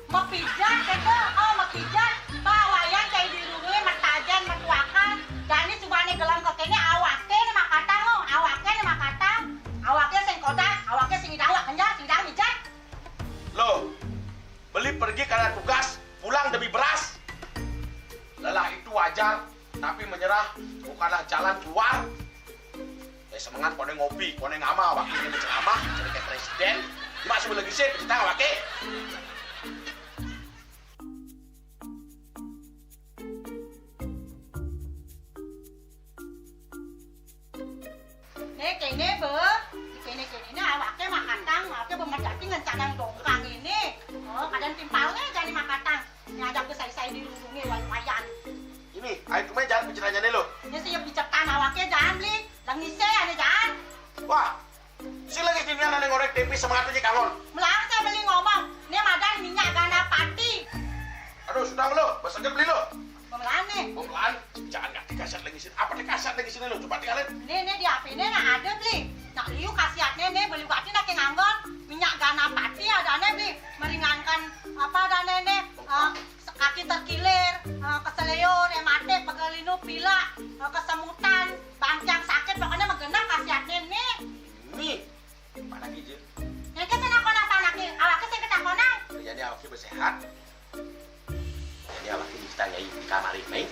Mau pijat kata? Oh, mau pijat. Bawayan kayak dirungi matajan metuakan. Dan ini subane gelam kokene awake ni makatang lo. Awake ni makatang. Awake sing kodak, awake sing idawak kenjang, sing idawak mijat. Loh, beli pergi karena tugas, pulang demi beras. Lelah itu wajar, tapi menyerah bukanlah jalan keluar. Semangat kone ngopi, kone ngama, wakilnya berceramah, jadi kayak presiden. Cuma sebelum lagi sih, pencipta wakil. Kene be, kene ini awake makatang, awake bermedati ngencanang dongkang ini. Oh, kadang timpalnya jadi makatang. Ngajak ke saya dirungi wayan. Ini, ayo kemana jangan bicaranya nih lo. Ini siap bicekan awake jangan beli, langise ane jangan. Wah, si lagi sini ada ngorek tempe semangat aja kangon. Melang saya beli ngomong, ini madan minyak gana pati. Aduh, sudah lo, bersegel beli lo. Pemelan nih. Pemelan, jangan nggak dikasat lagi sini. Apa dikasat lagi sini lo? Coba tinggalin. Nih di HP ini nak ada beli. Nak liu kasihatnya nih beli bati nak nganggon minyak gana pati ada nih beli meringankan apa ada nih kaki terkilir, keseleur, hematik, pegelinu, pilak, kesemutan, bancang sakit, pokoknya menggenap kasihatnya nih. Nih, mana gitu? Ini kan saya nakon apa anaknya, awaknya saya ketakonan. Jadi awaknya bersehat. Jadi awaknya bisa nyai di kamar ini.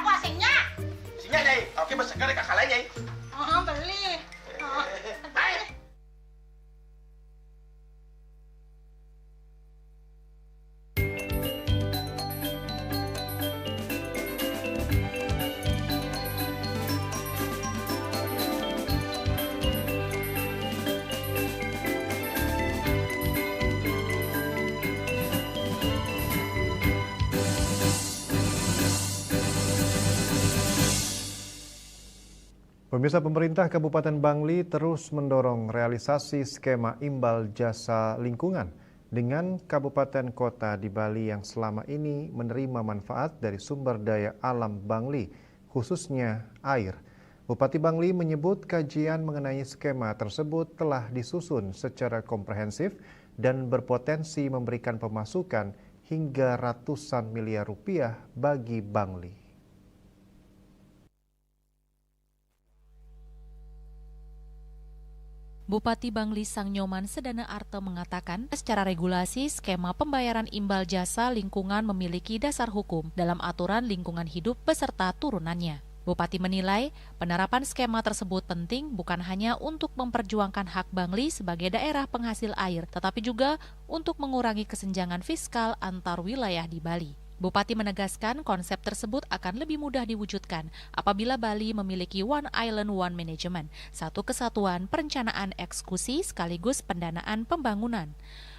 Aku asingnya. Asingnya nyai, awaknya bersegar di kakak lain nyai. Beli. Baik. Pemirsa, pemerintah Kabupaten Bangli terus mendorong realisasi skema imbal jasa lingkungan dengan kabupaten kota di Bali yang selama ini menerima manfaat dari sumber daya alam Bangli, khususnya air. Bupati Bangli menyebut kajian mengenai skema tersebut telah disusun secara komprehensif dan berpotensi memberikan pemasukan hingga ratusan miliar rupiah bagi Bangli. Bupati Bangli Sang Nyoman Sedana Arte mengatakan, secara regulasi skema pembayaran imbal jasa lingkungan memiliki dasar hukum dalam aturan lingkungan hidup beserta turunannya. Bupati menilai penerapan skema tersebut penting bukan hanya untuk memperjuangkan hak Bangli sebagai daerah penghasil air, tetapi juga untuk mengurangi kesenjangan fiskal antar wilayah di Bali. Bupati menegaskan konsep tersebut akan lebih mudah diwujudkan apabila Bali memiliki One Island One Management, satu kesatuan perencanaan eksekusi sekaligus pendanaan pembangunan.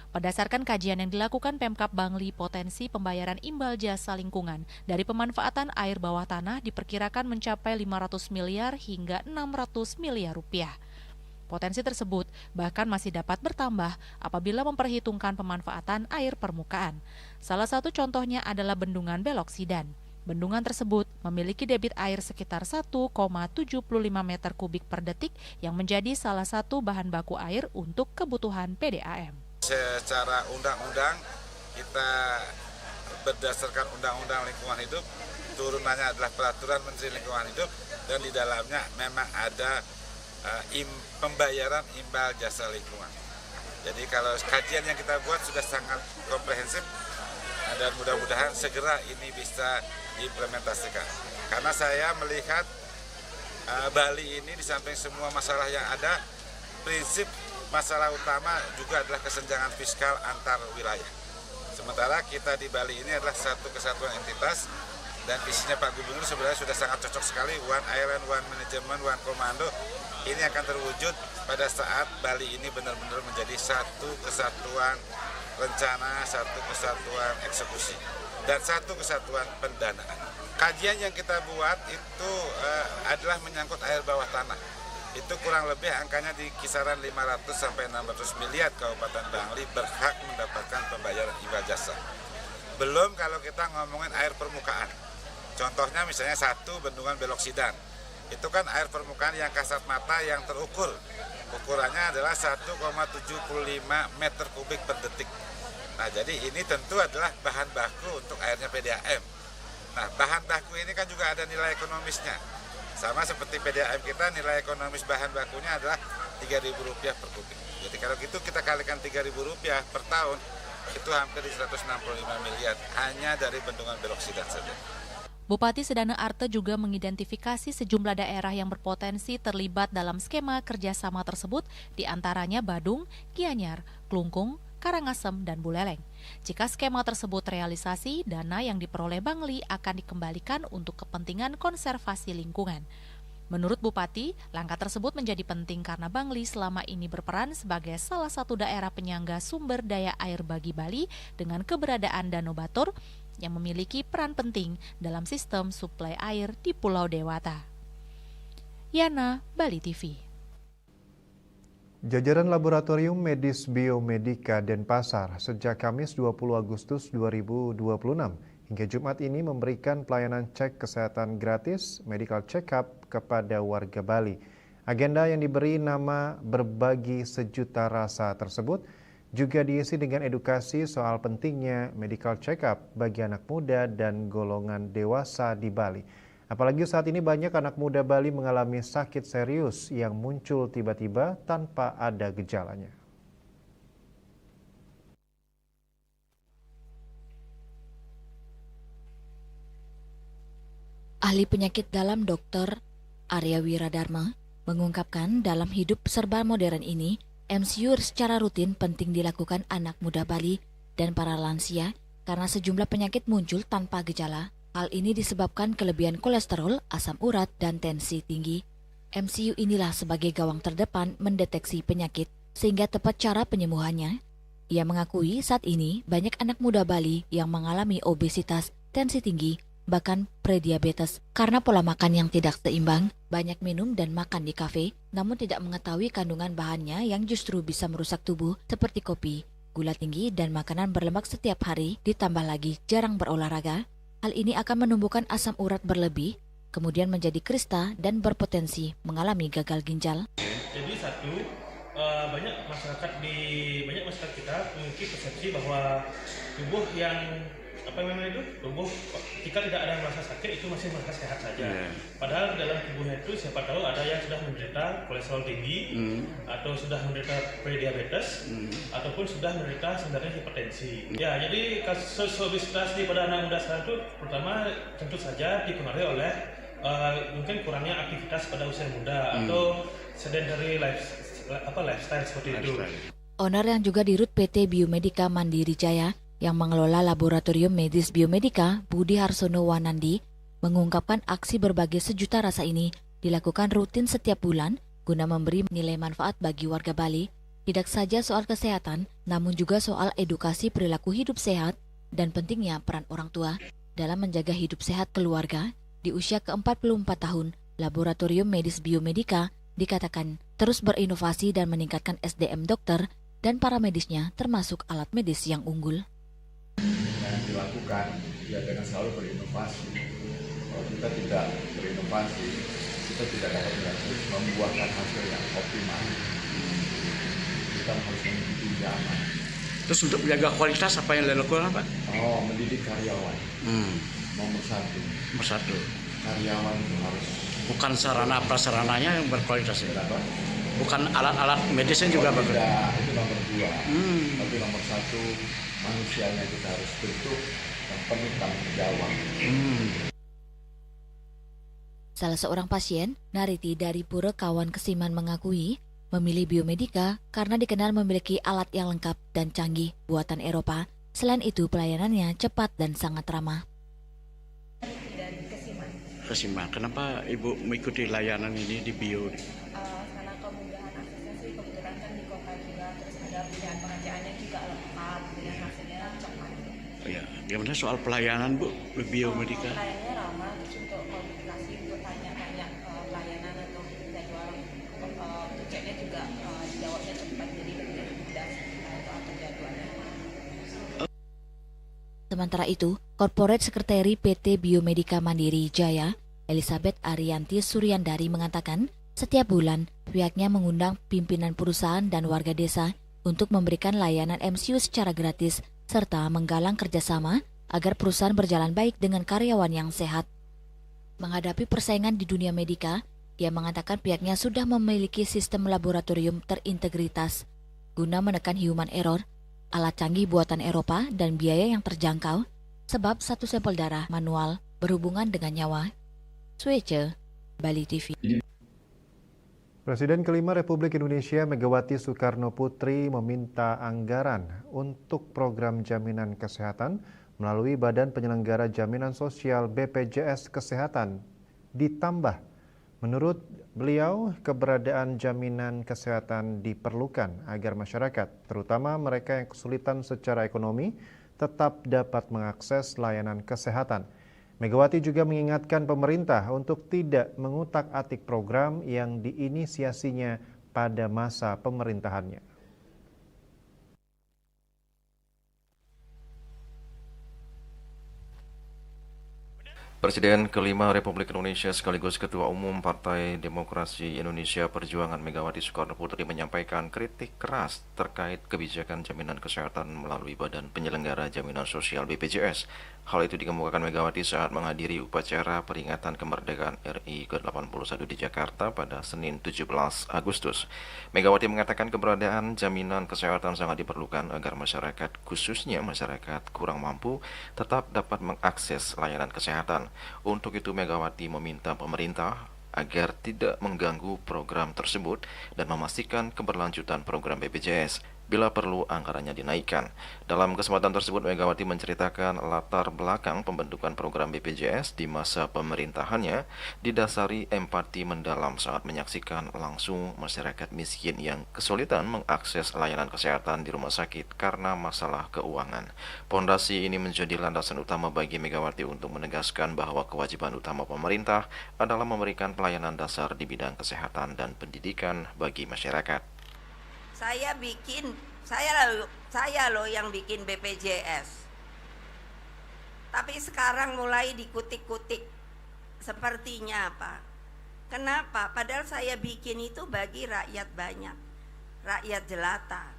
Berdasarkan kajian yang dilakukan Pemkab Bangli, potensi pembayaran imbal jasa lingkungan dari pemanfaatan air bawah tanah diperkirakan mencapai 500 miliar hingga 600 miliar rupiah. Potensi tersebut bahkan masih dapat bertambah apabila memperhitungkan pemanfaatan air permukaan. Salah satu contohnya adalah Bendungan Belok Sidan. Bendungan tersebut memiliki debit air sekitar 1,75 meter kubik per detik yang menjadi salah satu bahan baku air untuk kebutuhan PDAM. Secara undang-undang kita berdasarkan Undang-Undang Lingkungan Hidup, turunannya adalah Peraturan Menteri Lingkungan Hidup, dan di dalamnya memang ada pembayaran imbal jasa lingkungan. Jadi kalau kajian yang kita buat sudah sangat komprehensif dan mudah-mudahan segera ini bisa diimplementasikan. Karena saya melihat Bali ini di samping semua masalah yang ada, prinsip masalah utama juga adalah kesenjangan fiskal antar wilayah. Sementara kita di Bali ini adalah satu kesatuan entitas, dan visinya Pak Gubernur sebenarnya sudah sangat cocok sekali, One Island, One Management, One Komando. Ini akan terwujud pada saat Bali ini benar-benar menjadi satu kesatuan rencana, satu kesatuan eksekusi, dan satu kesatuan pendanaan. Kajian yang kita buat itu adalah menyangkut air bawah tanah. Itu kurang lebih angkanya di kisaran 500 sampai 600 miliar Kabupaten Bangli berhak mendapatkan pembayaran imbal jasa. Belum kalau kita ngomongin air permukaan. Contohnya misalnya satu Bendungan Belok Sidan. Itu kan air permukaan yang kasat mata yang terukur. Ukurannya adalah 1,75 meter kubik per detik. Nah, jadi ini tentu adalah bahan baku untuk airnya PDAM. Nah, bahan baku ini kan juga ada nilai ekonomisnya. Sama seperti PDAM kita, nilai ekonomis bahan bakunya adalah Rp3.000 per kubik. Jadi kalau gitu kita kalikan Rp3.000 per tahun, itu hampir di 165 miliar hanya dari Bendungan Belok Sidan saja. Bupati Sedana Arte juga mengidentifikasi sejumlah daerah yang berpotensi terlibat dalam skema kerjasama tersebut, diantaranya Badung, Gianyar, Klungkung, Karangasem, dan Buleleng. Jika skema tersebut realisasi, dana yang diperoleh Bangli akan dikembalikan untuk kepentingan konservasi lingkungan. Menurut Bupati, langkah tersebut menjadi penting karena Bangli selama ini berperan sebagai salah satu daerah penyangga sumber daya air bagi Bali dengan keberadaan Danau Batur yang memiliki peran penting dalam sistem suplai air di Pulau Dewata. Yana, Bali TV. Jajaran Laboratorium Medis Biomedika Denpasar sejak Kamis 20 Agustus 2026 hingga Jumat ini memberikan pelayanan cek kesehatan gratis medical check-up kepada warga Bali. Agenda yang diberi nama Berbagi Sejuta Rasa tersebut juga diisi dengan edukasi soal pentingnya medical check-up bagi anak muda dan golongan dewasa di Bali. Apalagi saat ini banyak anak muda Bali mengalami sakit serius yang muncul tiba-tiba tanpa ada gejalanya. Ahli penyakit dalam Dr. Arya Wiradharma mengungkapkan dalam hidup serba modern ini, MCU secara rutin penting dilakukan anak muda Bali dan para lansia karena sejumlah penyakit muncul tanpa gejala. Hal ini disebabkan kelebihan kolesterol, asam urat, dan tensi tinggi. MCU inilah sebagai gawang terdepan mendeteksi penyakit sehingga tepat cara penyembuhannya. Ia mengakui saat ini banyak anak muda Bali yang mengalami obesitas, tensi tinggi, bahkan prediabetes karena pola makan yang tidak seimbang, banyak minum dan makan di kafe, namun tidak mengetahui kandungan bahannya yang justru bisa merusak tubuh seperti kopi, gula tinggi, dan makanan berlemak setiap hari, ditambah lagi jarang berolahraga. Hal ini akan menumbuhkan asam urat berlebih, kemudian menjadi krista dan berpotensi mengalami gagal ginjal. Jadi satu, banyak masyarakat kita memiliki persepsi bahwa tubuh yang tubuh jika tidak ada merasa sakit itu masih merasa sehat saja. Padahal dalam tubuhnya itu siapa tahu ada yang sudah menderita kolesterol tinggi, atau sudah menderita prediabetes, ataupun sudah menderita sebenarnya hipertensi. Ya, jadi kasus obesitas pada anak muda sekarang itu pertama tentu saja dipengaruhi oleh mungkin kurangnya aktivitas pada usia muda atau sedentary lifestyle seperti itu. Owner yang juga dirut PT Biomedika Mandiri Jaya yang mengelola laboratorium medis Biomedika, Budi Harsono Wanandi, mengungkapkan aksi berbagi sejuta rasa ini dilakukan rutin setiap bulan guna memberi nilai manfaat bagi warga Bali, tidak saja soal kesehatan, namun juga soal edukasi perilaku hidup sehat dan pentingnya peran orang tua dalam menjaga hidup sehat keluarga. Di usia ke-44 tahun, Laboratorium Medis Biomedika dikatakan terus berinovasi dan meningkatkan SDM dokter dan para medisnya termasuk alat medis yang unggul. Yang dilakukan ya dengan selalu berinovasi. Kalau kita tidak berinovasi, kita tidak dapat membuahkan hasil yang optimal. Kita harus mengikuti zaman. Terus untuk menjaga kualitas apa yang dilakukan Pak? Mendidik karyawan. Nomor satu. Karyawan itu harus. Bukan sarana prasarananya yang berkualitas ya? Bukan alat-alat medisnya juga bagus. Itu nomor 2. Tapi nomor 1 manusianya kita harus bentuk yang penuh tanggung jawab. Salah seorang pasien, Nariti dari Pura Kawan Kesiman mengakui memilih Biomedika karena dikenal memiliki alat yang lengkap dan canggih buatan Eropa. Selain itu pelayanannya cepat dan sangat ramah. Kesiman, kenapa Ibu mengikuti layanan ini di Bio? Karena kemudahan aksesnya sih kebetulan kan di kota juga, terus ada pilihan pengerjaannya juga lengkap, dan hasilnya cepat. Ya, gimana soal pelayanan Bu di Biomedika? Pelayanannya ramah, terus untuk komunikasi untuk tanya-tanya pelayanan atau jadwal untuk ceknya juga dijawabnya cepat, jadi lebih mudah untuk atur jadwalnya. Sementara itu, Corporate Sekretari PT Biomedika Mandiri Jaya, Elizabeth Arianti Suryandari mengatakan, setiap bulan pihaknya mengundang pimpinan perusahaan dan warga desa untuk memberikan layanan MCU secara gratis serta menggalang kerjasama agar perusahaan berjalan baik dengan karyawan yang sehat. Menghadapi persaingan di dunia medika, ia mengatakan pihaknya sudah memiliki sistem laboratorium terintegritas guna menekan human error, alat canggih buatan Eropa dan biaya yang terjangkau, sebab satu sampel darah manual berhubungan dengan nyawa. Swece, Bali TV. Presiden kelima Republik Indonesia Megawati Soekarno Putri meminta anggaran untuk program jaminan kesehatan melalui Badan Penyelenggara Jaminan Sosial BPJS Kesehatan ditambah. Menurut beliau, keberadaan jaminan kesehatan diperlukan agar masyarakat, terutama mereka yang kesulitan secara ekonomi, tetap dapat mengakses layanan kesehatan. Megawati juga mengingatkan pemerintah untuk tidak mengutak-atik program yang diinisiasinya pada masa pemerintahannya. Presiden kelima Republik Indonesia sekaligus Ketua Umum Partai Demokrasi Indonesia Perjuangan Megawati Soekarno Putri menyampaikan kritik keras terkait kebijakan jaminan kesehatan melalui Badan Penyelenggara Jaminan Sosial BPJS. Hal itu dikemukakan Megawati saat menghadiri upacara peringatan kemerdekaan RI ke-81 di Jakarta pada Senin 17 Agustus. Megawati mengatakan keberadaan jaminan kesehatan sangat diperlukan agar masyarakat, khususnya masyarakat kurang mampu, tetap dapat mengakses layanan kesehatan. Untuk itu Megawati meminta pemerintah agar tidak mengganggu program tersebut dan memastikan keberlanjutan program BPJS. Bila perlu anggarannya dinaikkan. Dalam kesempatan tersebut Megawati menceritakan latar belakang pembentukan program BPJS di masa pemerintahannya didasari empati mendalam saat menyaksikan langsung masyarakat miskin yang kesulitan mengakses layanan kesehatan di rumah sakit karena masalah keuangan. Pondasi ini menjadi landasan utama bagi Megawati untuk menegaskan bahwa kewajiban utama pemerintah adalah memberikan pelayanan dasar di bidang kesehatan dan pendidikan bagi masyarakat. Saya loh yang bikin BPJS. Tapi sekarang mulai dikutik-kutik. Sepertinya apa? Kenapa? Padahal saya bikin itu bagi rakyat banyak. Rakyat jelata.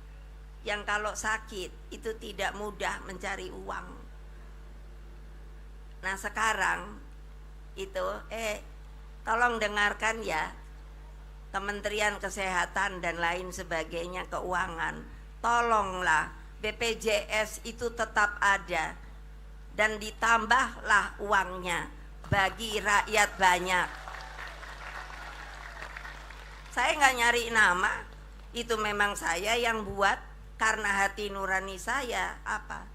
Yang kalau sakit itu tidak mudah mencari uang. Nah sekarang itu tolong dengarkan ya. Kementerian Kesehatan dan lain sebagainya, keuangan, tolonglah BPJS itu tetap ada dan ditambahlah uangnya bagi rakyat banyak. Saya nggak nyari nama, itu memang saya yang buat karena hati nurani saya. Apa?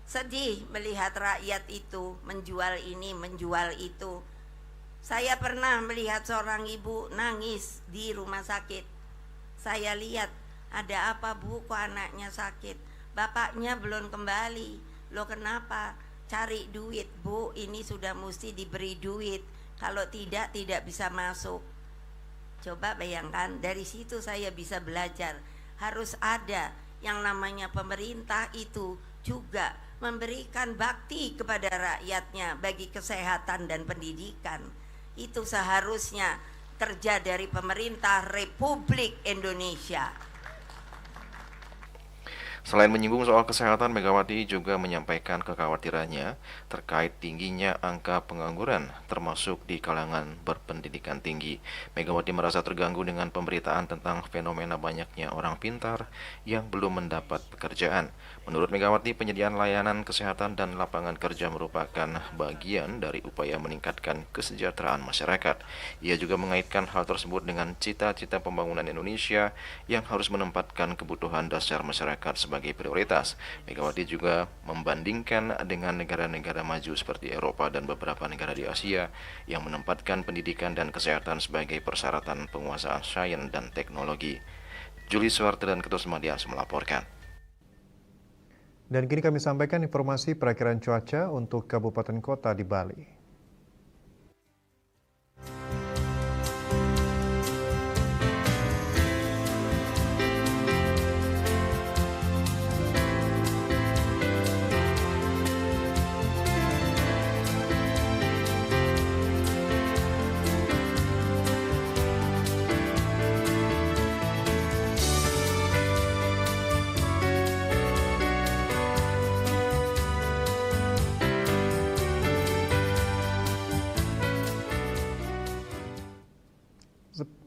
Sedih melihat rakyat itu menjual ini, menjual itu. Saya pernah melihat seorang ibu nangis di rumah sakit. Saya lihat, ada apa Bu, kok anaknya sakit? Bapaknya belum kembali. Loh kenapa? Cari duit Bu, ini sudah mesti diberi duit. Kalau tidak bisa masuk. Coba bayangkan, dari situ saya bisa belajar. Harus ada yang namanya pemerintah itu juga memberikan bakti kepada rakyatnya bagi kesehatan dan pendidikan. Itu seharusnya kerja dari pemerintah Republik Indonesia. Selain menyinggung soal kesehatan, Megawati juga menyampaikan kekhawatirannya terkait tingginya angka pengangguran, termasuk di kalangan berpendidikan tinggi. Megawati merasa terganggu dengan pemberitaan tentang fenomena banyaknya orang pintar yang belum mendapat pekerjaan. Menurut Megawati, penyediaan layanan kesehatan dan lapangan kerja merupakan bagian dari upaya meningkatkan kesejahteraan masyarakat. Ia juga mengaitkan hal tersebut dengan cita-cita pembangunan Indonesia yang harus menempatkan kebutuhan dasar masyarakat sebagai prioritas. Megawati juga membandingkan dengan negara-negara maju seperti Eropa dan beberapa negara di Asia yang menempatkan pendidikan dan kesehatan sebagai persyaratan penguasaan sains dan teknologi. Juli Suwarte dan Ketut Madias melaporkan. Dan kini kami sampaikan informasi perakiraan cuaca untuk kabupaten kota di Bali.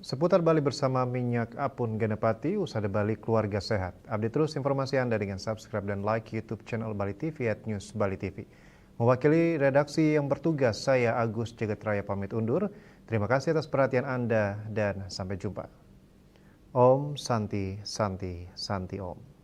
Seputar Bali bersama Minyak Apun Ganapati, Usada Bali Keluarga Sehat. Update terus informasi Anda dengan subscribe dan like YouTube channel Bali TV @News Bali TV. Mewakili redaksi yang bertugas, saya Agus Jagat-Raya pamit undur. Terima kasih atas perhatian Anda dan sampai jumpa. Om Santi Santi Santi Om.